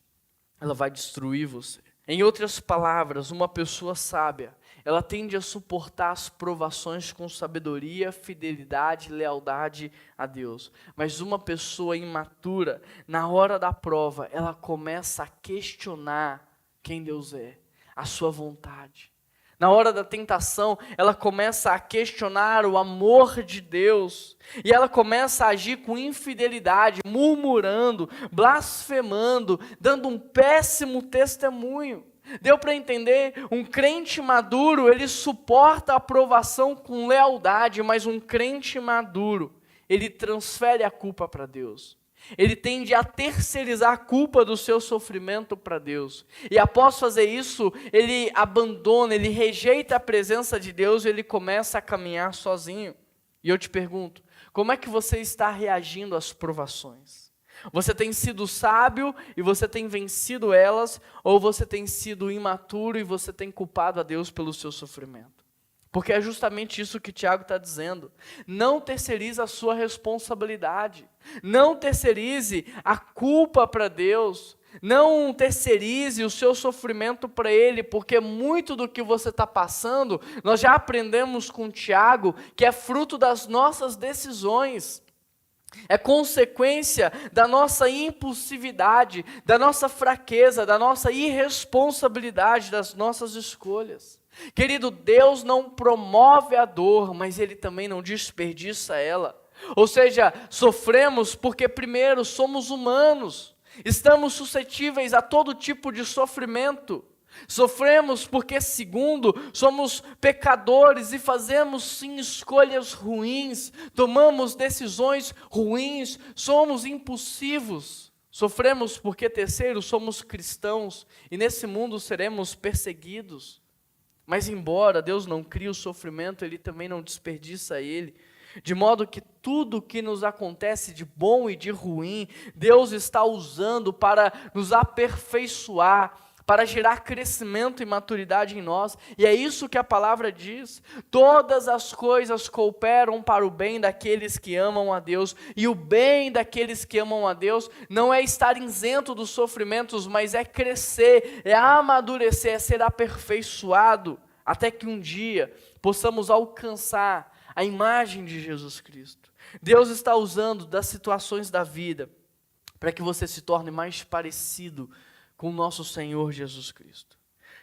Ela vai destruir você. Em outras palavras, uma pessoa sábia, ela tende a suportar as provações com sabedoria, fidelidade, lealdade a Deus. Mas uma pessoa imatura, na hora da prova, ela começa a questionar quem Deus é, a sua vontade. Na hora da tentação, ela começa a questionar o amor de Deus. E ela começa a agir com infidelidade, murmurando, blasfemando, dando um péssimo testemunho. Deu para entender? Um crente maduro, ele suporta a provação com lealdade, mas um crente maduro, ele transfere a culpa para Deus. Ele tende a terceirizar a culpa do seu sofrimento para Deus. E após fazer isso, ele abandona, ele rejeita a presença de Deus e ele começa a caminhar sozinho. E eu te pergunto, como é que você está reagindo às provações? Você tem sido sábio e você tem vencido elas, ou você tem sido imaturo e você tem culpado a Deus pelo seu sofrimento? Porque é justamente isso que Tiago está dizendo. Não terceirize a sua responsabilidade. Não terceirize a culpa para Deus. Não terceirize o seu sofrimento para Ele, porque muito do que você está passando, nós já aprendemos com Tiago, que é fruto das nossas decisões. É consequência da nossa impulsividade, da nossa fraqueza, da nossa irresponsabilidade, das nossas escolhas. Querido, Deus não promove a dor, mas Ele também não desperdiça ela. Ou seja, sofremos porque primeiro somos humanos, estamos suscetíveis a todo tipo de sofrimento. Sofremos porque segundo, somos pecadores e fazemos sim escolhas ruins, tomamos decisões ruins, somos impulsivos. Sofremos porque terceiro, somos cristãos e nesse mundo seremos perseguidos. Mas embora Deus não crie o sofrimento, Ele também não desperdiça ele. De modo que tudo que nos acontece de bom e de ruim, Deus está usando para nos aperfeiçoar, para gerar crescimento e maturidade em nós. E é isso que a palavra diz. Todas as coisas cooperam para o bem daqueles que amam a Deus. E o bem daqueles que amam a Deus não é estar isento dos sofrimentos, mas é crescer, é amadurecer, é ser aperfeiçoado, até que um dia possamos alcançar a imagem de Jesus Cristo. Deus está usando das situações da vida para que você se torne mais parecido com o nosso Senhor Jesus Cristo.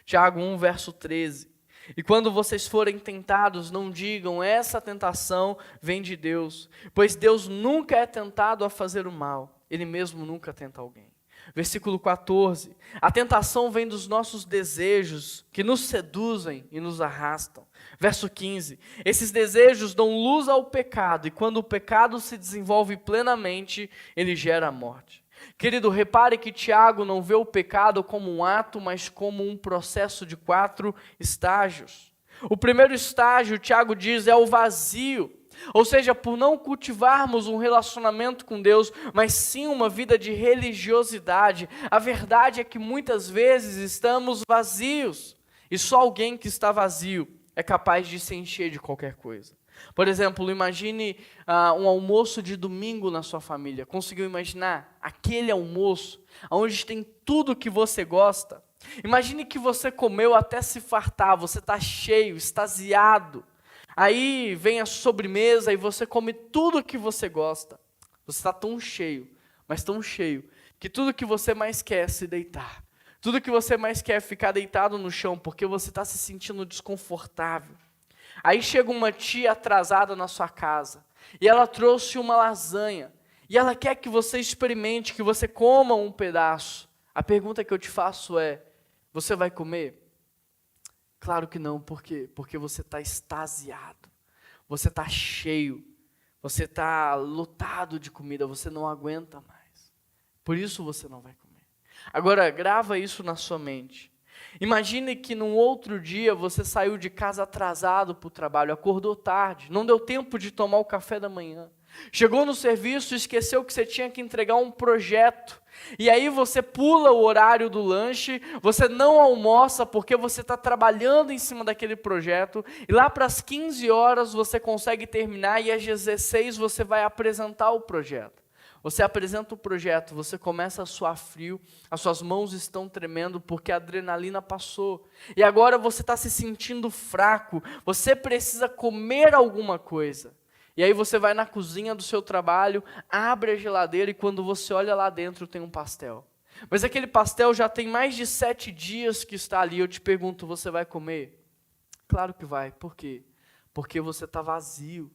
Tiago 1, verso 13. E quando vocês forem tentados, não digam, essa tentação vem de Deus, pois Deus nunca é tentado a fazer o mal, Ele mesmo nunca tenta alguém. Versículo 14, a tentação vem dos nossos desejos, que nos seduzem e nos arrastam. Verso 15, esses desejos dão luz ao pecado, e quando o pecado se desenvolve plenamente, ele gera a morte. Querido, repare que Tiago não vê o pecado como um ato, mas como um processo de 4 estágios. O primeiro estágio, Tiago diz, é o vazio. Ou seja, por não cultivarmos um relacionamento com Deus, mas sim uma vida de religiosidade, a verdade é que muitas vezes estamos vazios. E só alguém que está vazio é capaz de se encher de qualquer coisa. Por exemplo, imagine um almoço de domingo na sua família. Conseguiu imaginar aquele almoço onde tem tudo que você gosta? Imagine que você comeu até se fartar, você está cheio, extasiado. Aí vem a sobremesa e você come tudo que você gosta. Você está tão cheio, mas tão cheio, que tudo que você mais quer é se deitar. Tudo que você mais quer é ficar deitado no chão, porque você está se sentindo desconfortável. Aí chega uma tia atrasada na sua casa, e ela trouxe uma lasanha, e ela quer que você experimente, que você coma um pedaço. A pergunta que eu te faço é, você vai comer? Claro que não, por quê? Porque você está extasiado, você está cheio, você está lotado de comida, você não aguenta mais. Por isso você não vai comer. Agora, grava isso na sua mente. Imagine que num outro dia você saiu de casa atrasado para o trabalho, acordou tarde, não deu tempo de tomar o café da manhã. Chegou no serviço e esqueceu que você tinha que entregar um projeto. E aí você pula o horário do lanche, você não almoça porque você está trabalhando em cima daquele projeto. E lá para as 15 horas você consegue terminar e às 16 você vai apresentar o projeto. Você apresenta o projeto, você começa a suar frio, as suas mãos estão tremendo porque a adrenalina passou. E agora você está se sentindo fraco, você precisa comer alguma coisa. E aí você vai na cozinha do seu trabalho, abre a geladeira e quando você olha lá dentro tem um pastel. Mas aquele pastel já tem mais de 7 dias que está ali. Eu te pergunto, você vai comer? Claro que vai. Por quê? Porque você está vazio,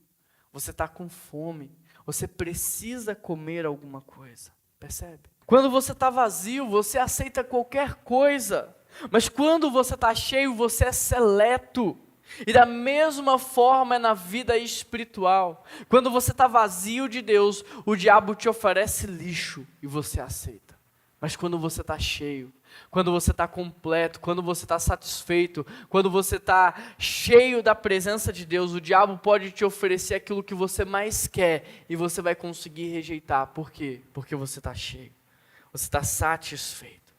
você está com fome. Você precisa comer alguma coisa, percebe? Quando você está vazio, você aceita qualquer coisa. Mas quando você está cheio, você é seleto. E da mesma forma é na vida espiritual. Quando você está vazio de Deus, o diabo te oferece lixo e você aceita. Mas quando você está cheio, quando você está completo, quando você está satisfeito, quando você está cheio da presença de Deus, o diabo pode te oferecer aquilo que você mais quer e você vai conseguir rejeitar. Por quê? Porque você está cheio, você está satisfeito.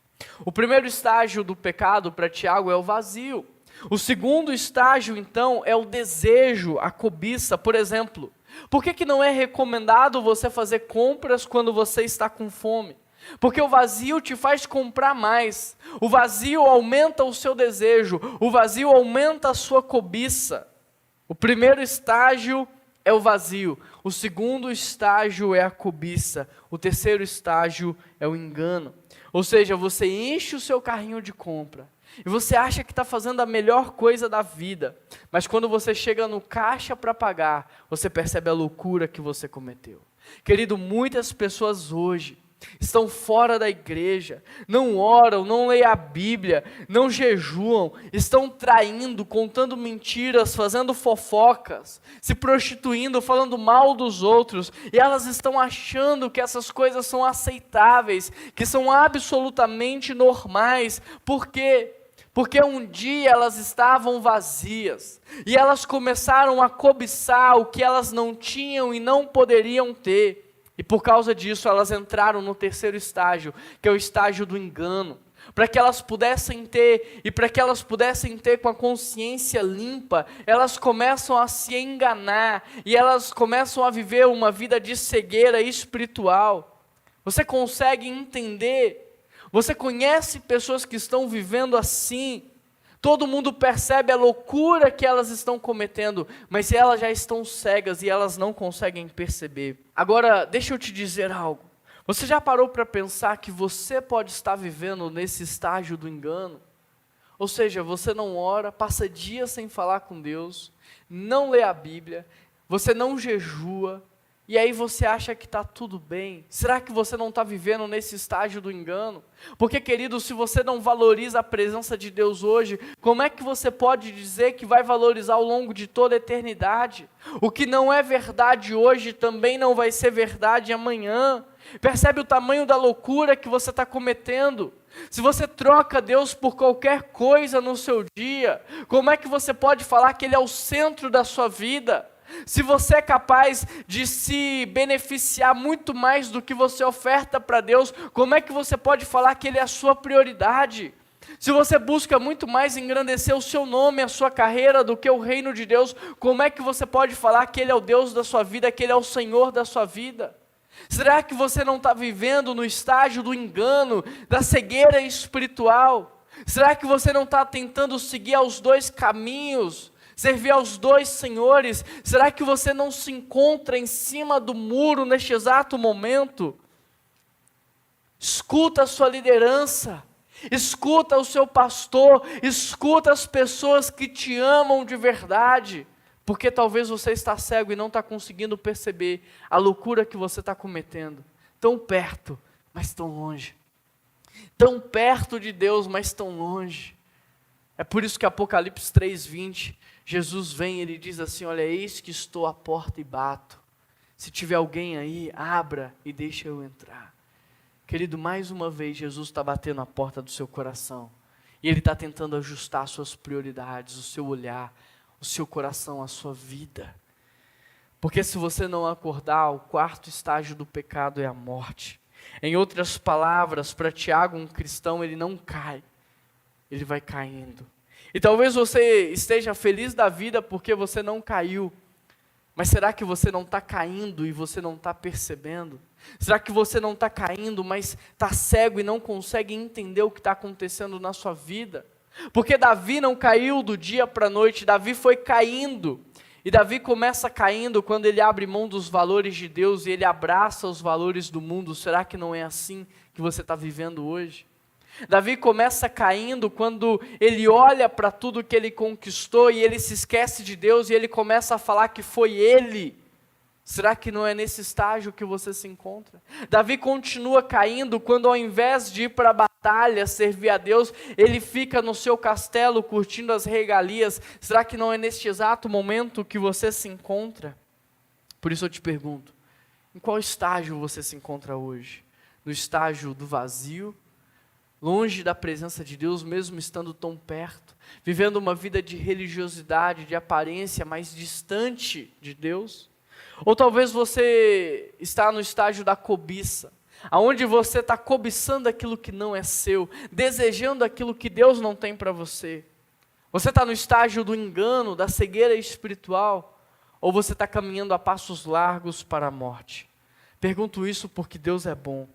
O primeiro estágio do pecado para Tiago é o vazio. O segundo estágio, então, é o desejo, a cobiça. Por exemplo, por que não é recomendado você fazer compras quando você está com fome? Porque o vazio te faz comprar mais, o vazio aumenta o seu desejo, o vazio aumenta a sua cobiça. O primeiro estágio é o vazio, o segundo estágio é a cobiça, o terceiro estágio é o engano. Ou seja, você enche o seu carrinho de compra e você acha que está fazendo a melhor coisa da vida, mas quando você chega no caixa para pagar, você percebe a loucura que você cometeu. Querido, muitas pessoas hoje estão fora da igreja, não oram, não leem a Bíblia, não jejuam, estão traindo, contando mentiras, fazendo fofocas, se prostituindo, falando mal dos outros, e elas estão achando que essas coisas são aceitáveis, que são absolutamente normais. Por quê? Porque um dia elas estavam vazias, e elas começaram a cobiçar o que elas não tinham e não poderiam ter. E por causa disso elas entraram no terceiro estágio, que é o estágio do engano. Para que elas pudessem ter, e para que elas pudessem ter com a consciência limpa, elas começam a se enganar, e elas começam a viver uma vida de cegueira espiritual. Você consegue entender? Você conhece pessoas que estão vivendo assim? Todo mundo percebe a loucura que elas estão cometendo, mas elas já estão cegas e elas não conseguem perceber. Agora, deixa eu te dizer algo. Você já parou para pensar que você pode estar vivendo nesse estágio do engano? Ou seja, você não ora, passa dias sem falar com Deus, não lê a Bíblia, você não jejua, e aí você acha que está tudo bem. Será que você não está vivendo nesse estágio do engano? Porque, querido, se você não valoriza a presença de Deus hoje, como é que você pode dizer que vai valorizar ao longo de toda a eternidade? O que não é verdade hoje também não vai ser verdade amanhã. Percebe o tamanho da loucura que você está cometendo? Se você troca Deus por qualquer coisa no seu dia, como é que você pode falar que Ele é o centro da sua vida? Se você é capaz de se beneficiar muito mais do que você oferta para Deus, como é que você pode falar que Ele é a sua prioridade? Se você busca muito mais engrandecer o seu nome, a sua carreira, do que o reino de Deus, como é que você pode falar que Ele é o Deus da sua vida, que Ele é o Senhor da sua vida? Será que você não está vivendo no estágio do engano, da cegueira espiritual? Será que você não está tentando seguir aos dois caminhos, servir aos dois senhores? Será que você não se encontra em cima do muro neste exato momento? Escuta a sua liderança, escuta o seu pastor, escuta as pessoas que te amam de verdade, porque talvez você está cego e não está conseguindo perceber a loucura que você está cometendo. Tão perto, mas tão longe. Tão perto de Deus, mas tão longe. É por isso que Apocalipse 3:20, Jesus vem e ele diz assim: olha, eis que estou à porta e bato. Se tiver alguém aí, abra e deixa eu entrar. Querido, mais uma vez Jesus está batendo a porta do seu coração. E Ele está tentando ajustar as suas prioridades, o seu olhar, o seu coração, a sua vida. Porque se você não acordar, o quarto estágio do pecado é a morte. Em outras palavras, para Tiago, um cristão, ele não cai, ele vai caindo. E talvez você esteja feliz da vida porque você não caiu. Mas será que você não está caindo e você não está percebendo? Será que você não está caindo, mas está cego e não consegue entender o que está acontecendo na sua vida? Porque Davi não caiu do dia para a noite, Davi foi caindo. E Davi começa caindo quando ele abre mão dos valores de Deus e ele abraça os valores do mundo. Será que não é assim que você está vivendo hoje? Davi começa caindo quando ele olha para tudo que ele conquistou e ele se esquece de Deus e ele começa a falar que foi ele. Será que não é nesse estágio que você se encontra? Davi continua caindo quando ao invés de ir para a batalha, servir a Deus, ele fica no seu castelo curtindo as regalias. Será que não é neste exato momento que você se encontra? Por isso eu te pergunto, em qual estágio você se encontra hoje? No estágio do vazio? Longe da presença de Deus, mesmo estando tão perto, vivendo uma vida de religiosidade, de aparência, mas distante de Deus? Ou talvez você está no estágio da cobiça, aonde você está cobiçando aquilo que não é seu, desejando aquilo que Deus não tem para você. Você está no estágio do engano, da cegueira espiritual, ou você está caminhando a passos largos para a morte? Pergunto isso porque Deus é bom.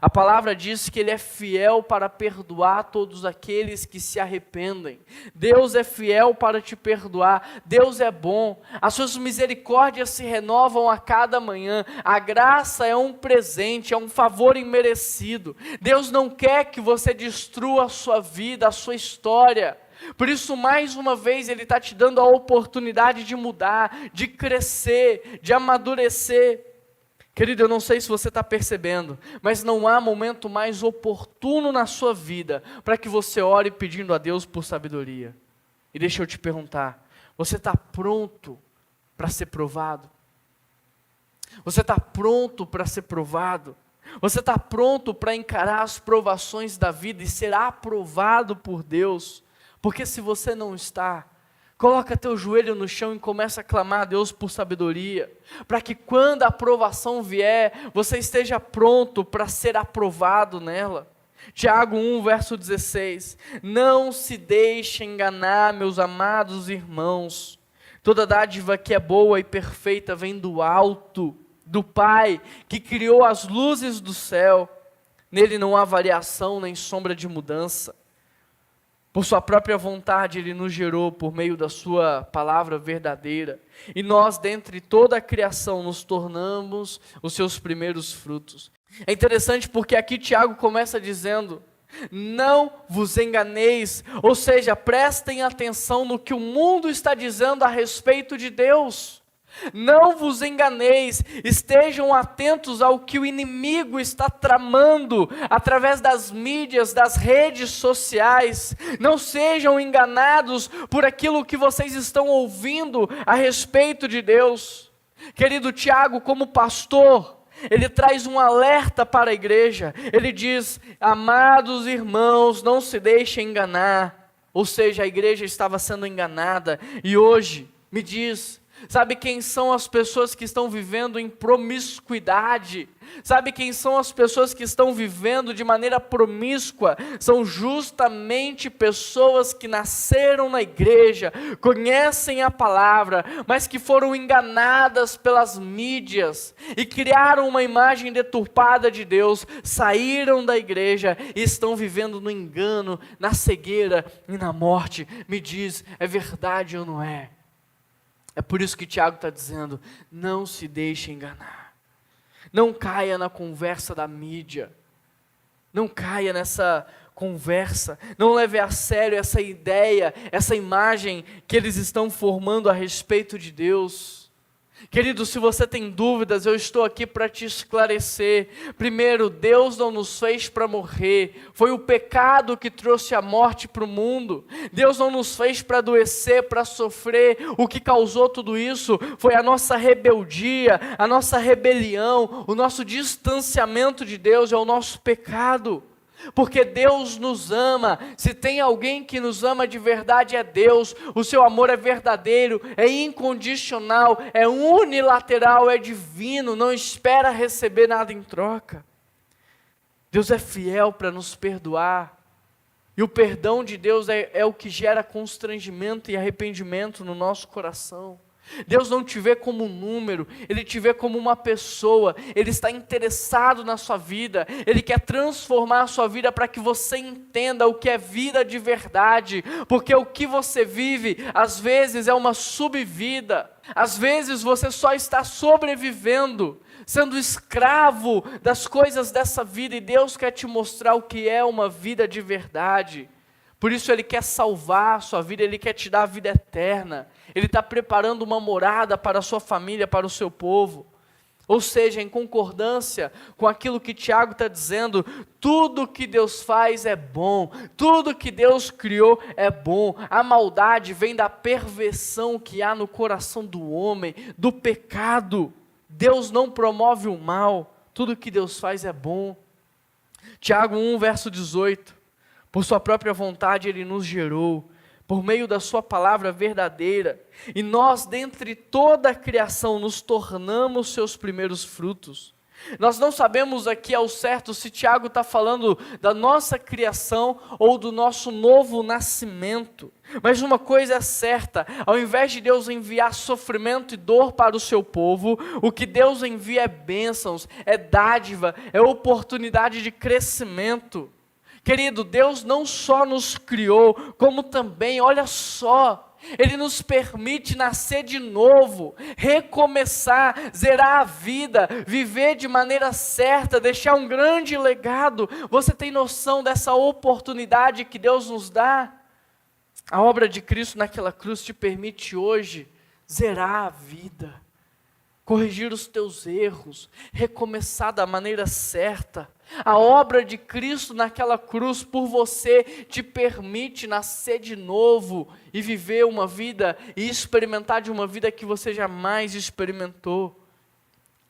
A palavra diz que Ele é fiel para perdoar todos aqueles que se arrependem. Deus é fiel para te perdoar. Deus é bom. As suas misericórdias se renovam a cada manhã. A graça é um presente, é um favor imerecido. Deus não quer que você destrua a sua vida, a sua história. Por isso, mais uma vez, Ele está te dando a oportunidade de mudar, de crescer, de amadurecer. Querido, eu não sei se você está percebendo, mas não há momento mais oportuno na sua vida para que você ore pedindo a Deus por sabedoria. E deixa eu te perguntar, você está pronto para ser provado? Você está pronto para ser provado? Você está pronto para encarar as provações da vida e ser aprovado por Deus? Porque se você não está, coloca teu joelho no chão e começa a clamar a Deus por sabedoria, para que quando a aprovação vier, você esteja pronto para ser aprovado nela. Tiago 1, verso 16, não se deixe enganar, meus amados irmãos, toda dádiva que é boa e perfeita vem do alto, do Pai, que criou as luzes do céu, nele não há variação nem sombra de mudança. Por sua própria vontade, Ele nos gerou por meio da sua palavra verdadeira. E nós, dentre toda a criação, nos tornamos os seus primeiros frutos. É interessante porque aqui Tiago começa dizendo, não vos enganeis. Ou seja, prestem atenção no que o mundo está dizendo a respeito de Deus. Não vos enganeis, estejam atentos ao que o inimigo está tramando através das mídias, das redes sociais. Não sejam enganados por aquilo que vocês estão ouvindo a respeito de Deus. Querido Tiago, como pastor, ele traz um alerta para a igreja. Ele diz, amados irmãos, não se deixem enganar. Ou seja, a igreja estava sendo enganada. E hoje, me diz, sabe quem são as pessoas que estão vivendo em promiscuidade? Sabe quem são as pessoas que estão vivendo de maneira promíscua? São justamente pessoas que nasceram na igreja, conhecem a palavra, mas que foram enganadas pelas mídias e criaram uma imagem deturpada de Deus, saíram da igreja e estão vivendo no engano, na cegueira e na morte. Me diz, é verdade ou não é? É por isso que Tiago está dizendo, não se deixe enganar. Não caia na conversa da mídia. Não caia nessa conversa, não leve a sério essa ideia, essa imagem que eles estão formando a respeito de Deus. Querido, se você tem dúvidas, eu estou aqui para te esclarecer. Primeiro, Deus não nos fez para morrer, foi o pecado que trouxe a morte para o mundo. Deus não nos fez para adoecer, para sofrer. O que causou tudo isso foi a nossa rebeldia, a nossa rebelião, o nosso distanciamento de Deus, é o nosso pecado. Porque Deus nos ama. Se tem alguém que nos ama de verdade, é Deus. O seu amor é verdadeiro, é incondicional, é unilateral, é divino, não espera receber nada em troca. Deus é fiel para nos perdoar, e o perdão de Deus é o que gera constrangimento e arrependimento no nosso coração. Deus não te vê como um número, Ele te vê como uma pessoa. Ele está interessado na sua vida, Ele quer transformar a sua vida para que você entenda o que é vida de verdade, porque o que você vive, às vezes é uma subvida, às vezes você só está sobrevivendo, sendo escravo das coisas dessa vida, e Deus quer te mostrar o que é uma vida de verdade. Por isso Ele quer salvar a sua vida, Ele quer te dar a vida eterna. Ele está preparando uma morada para a sua família, para o seu povo. Ou seja, em concordância com aquilo que Tiago está dizendo, tudo que Deus faz é bom, tudo que Deus criou é bom. A maldade vem da perversão que há no coração do homem, do pecado. Deus não promove o mal, tudo que Deus faz é bom. Tiago 1, verso 18. Por sua própria vontade Ele nos gerou, por meio da sua palavra verdadeira, e nós dentre toda a criação nos tornamos seus primeiros frutos. Nós não sabemos aqui ao certo se Tiago está falando da nossa criação ou do nosso novo nascimento. Mas uma coisa é certa, ao invés de Deus enviar sofrimento e dor para o seu povo, o que Deus envia é bênçãos, é dádiva, é oportunidade de crescimento. Querido, Deus não só nos criou, como também, olha só, Ele nos permite nascer de novo, recomeçar, zerar a vida, viver de maneira certa, deixar um grande legado. Você tem noção dessa oportunidade que Deus nos dá? A obra de Cristo naquela cruz te permite hoje zerar a vida, corrigir os teus erros, recomeçar da maneira certa. A obra de Cristo naquela cruz por você te permite nascer de novo e viver uma vida e experimentar de uma vida que você jamais experimentou.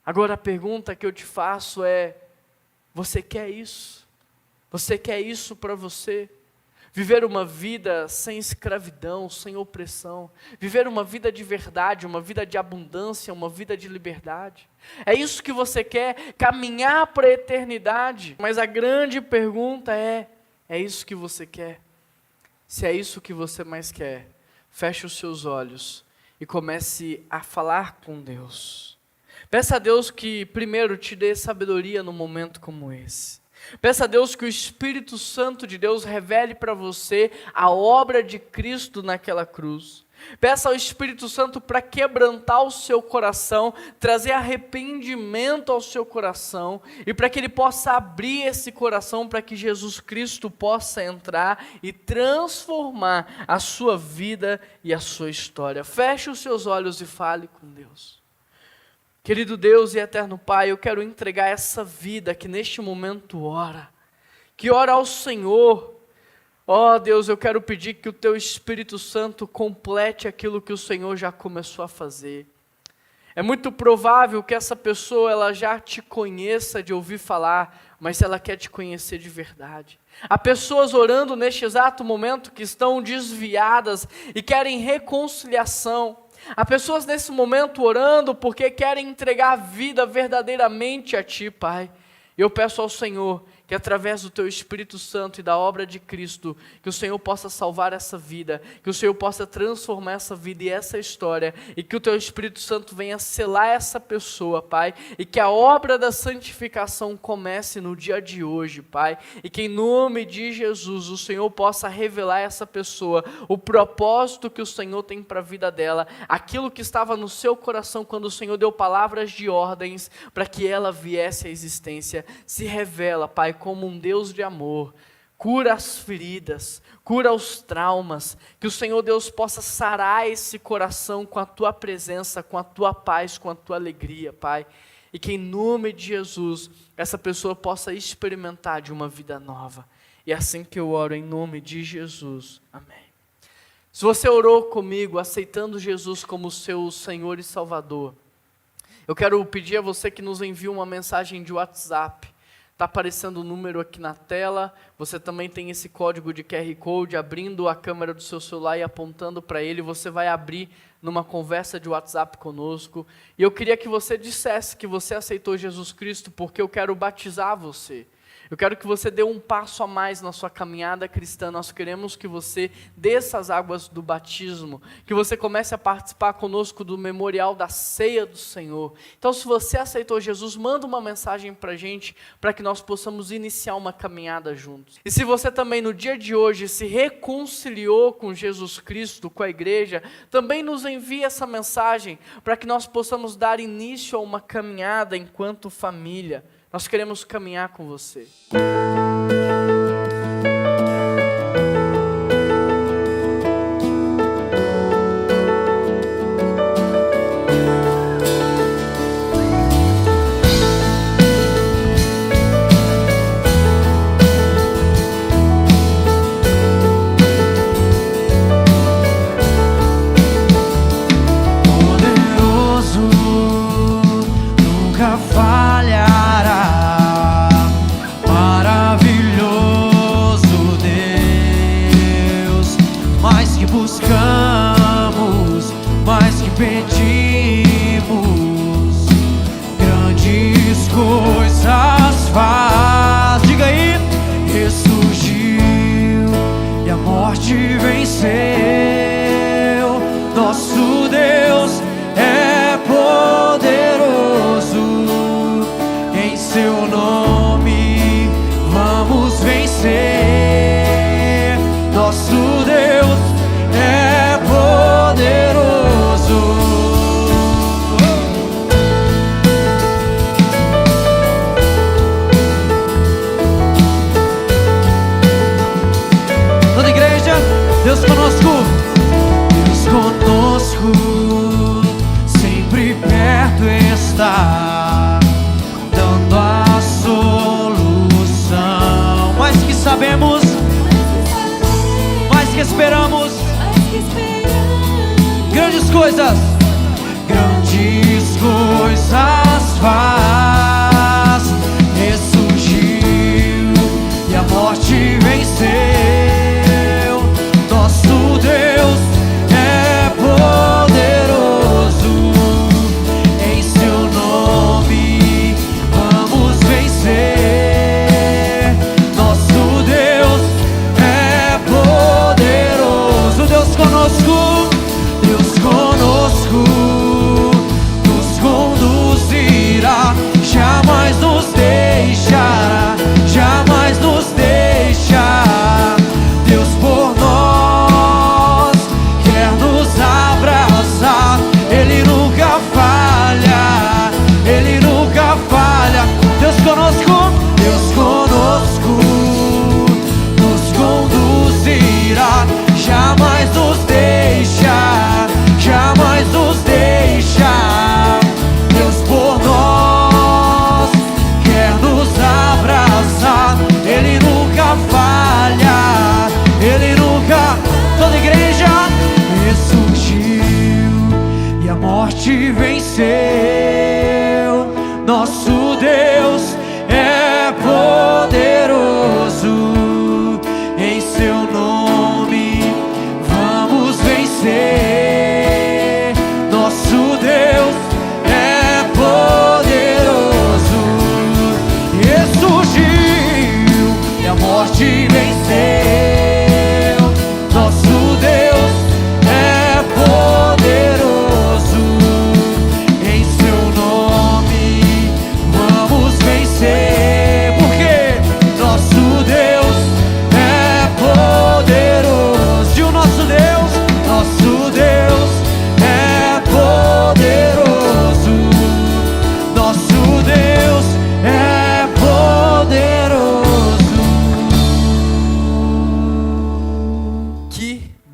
Agora a pergunta que eu te faço é: você quer isso? Você quer isso para você? Viver uma vida sem escravidão, sem opressão. Viver uma vida de verdade, uma vida de abundância, uma vida de liberdade. É isso que você quer? Caminhar para a eternidade? Mas a grande pergunta é isso que você quer? Se é isso que você mais quer, feche os seus olhos e comece a falar com Deus. Peça a Deus que primeiro te dê sabedoria num momento como esse. Peça a Deus que o Espírito Santo de Deus revele para você a obra de Cristo naquela cruz. Peça ao Espírito Santo para quebrantar o seu coração, trazer arrependimento ao seu coração, e para que Ele possa abrir esse coração para que Jesus Cristo possa entrar e transformar a sua vida e a sua história. Feche os seus olhos e fale com Deus. Querido Deus e eterno Pai, eu quero entregar essa vida que neste momento ora, que ora ao Senhor. Ó Deus, eu quero pedir que o Teu Espírito Santo complete aquilo que o Senhor já começou a fazer. É muito provável que essa pessoa ela já te conheça de ouvir falar, mas ela quer te conhecer de verdade. Há pessoas orando neste exato momento que estão desviadas e querem reconciliação. Há pessoas nesse momento orando porque querem entregar a vida verdadeiramente a Ti, Pai. Eu peço ao Senhor que através do Teu Espírito Santo e da obra de Cristo, que o Senhor possa salvar essa vida, que o Senhor possa transformar essa vida e essa história, e que o Teu Espírito Santo venha selar essa pessoa, Pai, e que a obra da santificação comece no dia de hoje, Pai, e que em nome de Jesus o Senhor possa revelar a essa pessoa o propósito que o Senhor tem para a vida dela, aquilo que estava no seu coração quando o Senhor deu palavras de ordens para que ela viesse à existência. se revela, Pai, como um Deus de amor. Cura as feridas, cura os traumas, que o Senhor Deus possa sarar esse coração com a Tua presença, com a Tua paz, com a Tua alegria, Pai. E que em nome de Jesus, essa pessoa possa experimentar de uma vida nova. E é assim que eu oro em nome de Jesus. Amém. Se você orou comigo, aceitando Jesus como seu Senhor e Salvador, eu quero pedir a você que nos envie uma mensagem de WhatsApp. Está aparecendo o número aqui na tela, você também tem esse código de QR Code, abrindo a câmera do seu celular e apontando para ele, você vai abrir numa conversa de WhatsApp conosco. E eu queria que você dissesse que você aceitou Jesus Cristo, porque eu quero batizar você. Eu quero que você dê um passo a mais na sua caminhada cristã. Nós queremos que você desça as águas do batismo, que você comece a participar conosco do memorial da ceia do Senhor. Então, se você aceitou Jesus, manda uma mensagem para a gente, para que nós possamos iniciar uma caminhada juntos. E se você também no dia de hoje se reconciliou com Jesus Cristo, com a igreja, também nos envie essa mensagem, para que nós possamos dar início a uma caminhada enquanto família. Nós queremos caminhar com você. Poderoso, nunca falhará. Maravilhoso Deus, mais que buscamos, mais que pedimos, grandes coisas faz. Diga aí, ressurgiu e a morte venceu. Nosso Deus é poderoso, em seu nome vamos vencer. Nosso Deus é poderoso. Toda igreja, Deus conosco. Deus conosco, sempre perto está, dando a solução. Mais que sabemos, mais que esperamos, grandes coisas faz. Ressurgiu e a morte venceu. Nosso Deus é poderoso, em seu nome vamos vencer. Nosso Deus é poderoso. Deus conosco, Deus conosco, nos conduzirá.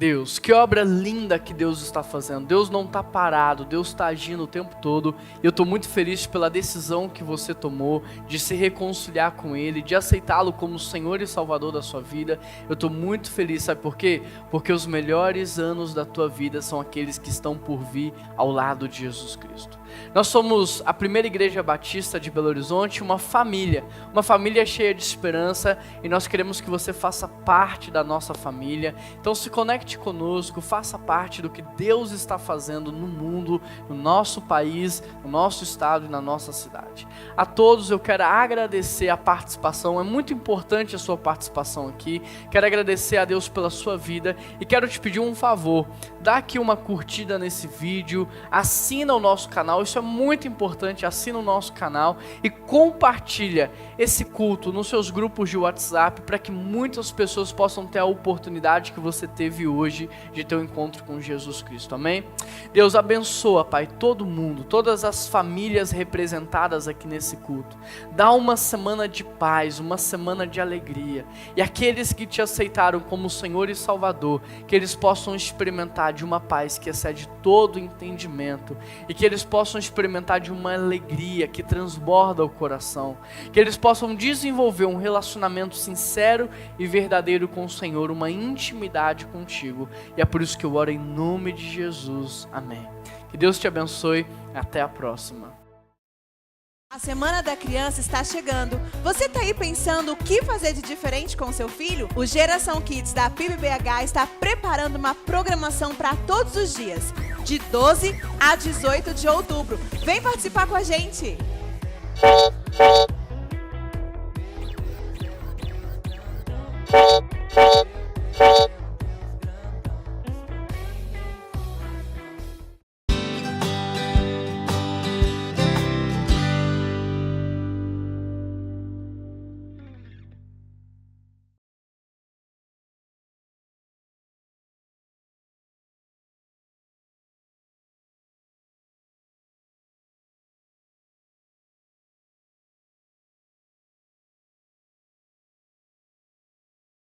Deus, que obra linda que Deus está fazendo. Deus não está parado, Deus está agindo o tempo todo. E eu estou muito feliz pela decisão que você tomou de se reconciliar com Ele, de aceitá-lo como Senhor e Salvador da sua vida. Eu estou muito feliz, sabe por quê? Porque os melhores anos da tua vida são aqueles que estão por vir ao lado de Jesus Cristo. Nós somos a primeira igreja batista de Belo Horizonte, uma família cheia de esperança, e nós queremos que você faça parte da nossa família. Então se conecte conosco, faça parte do que Deus está fazendo no mundo, no nosso país, no nosso estado e na nossa cidade. A todos eu quero agradecer a participação, é muito importante a sua participação aqui. Quero agradecer a Deus pela sua vida e quero te pedir um favor, dá aqui uma curtida nesse vídeo, assina o nosso canal, isso é muito importante, assina o nosso canal e compartilha esse culto nos seus grupos de WhatsApp para que muitas pessoas possam ter a oportunidade que você teve hoje de ter um encontro com Jesus Cristo, amém? Deus abençoa, Pai, todo mundo, todas as famílias representadas aqui nesse culto. Dá uma semana de paz, uma semana de alegria, e aqueles que te aceitaram como Senhor e Salvador, que eles possam experimentar de uma paz que excede todo entendimento, e que eles possam experimentar de uma alegria que transborda o coração, que eles possam desenvolver um relacionamento sincero e verdadeiro com o Senhor, uma intimidade contigo, e é por isso que eu oro em nome de Jesus, amém. Que Deus te abençoe, até a próxima. A Semana da Criança está chegando. Você está aí pensando o que fazer de diferente com seu filho? O Geração Kids da PIB-BH está preparando uma programação para todos os dias, de 12 a 18 de outubro. Vem participar com a gente!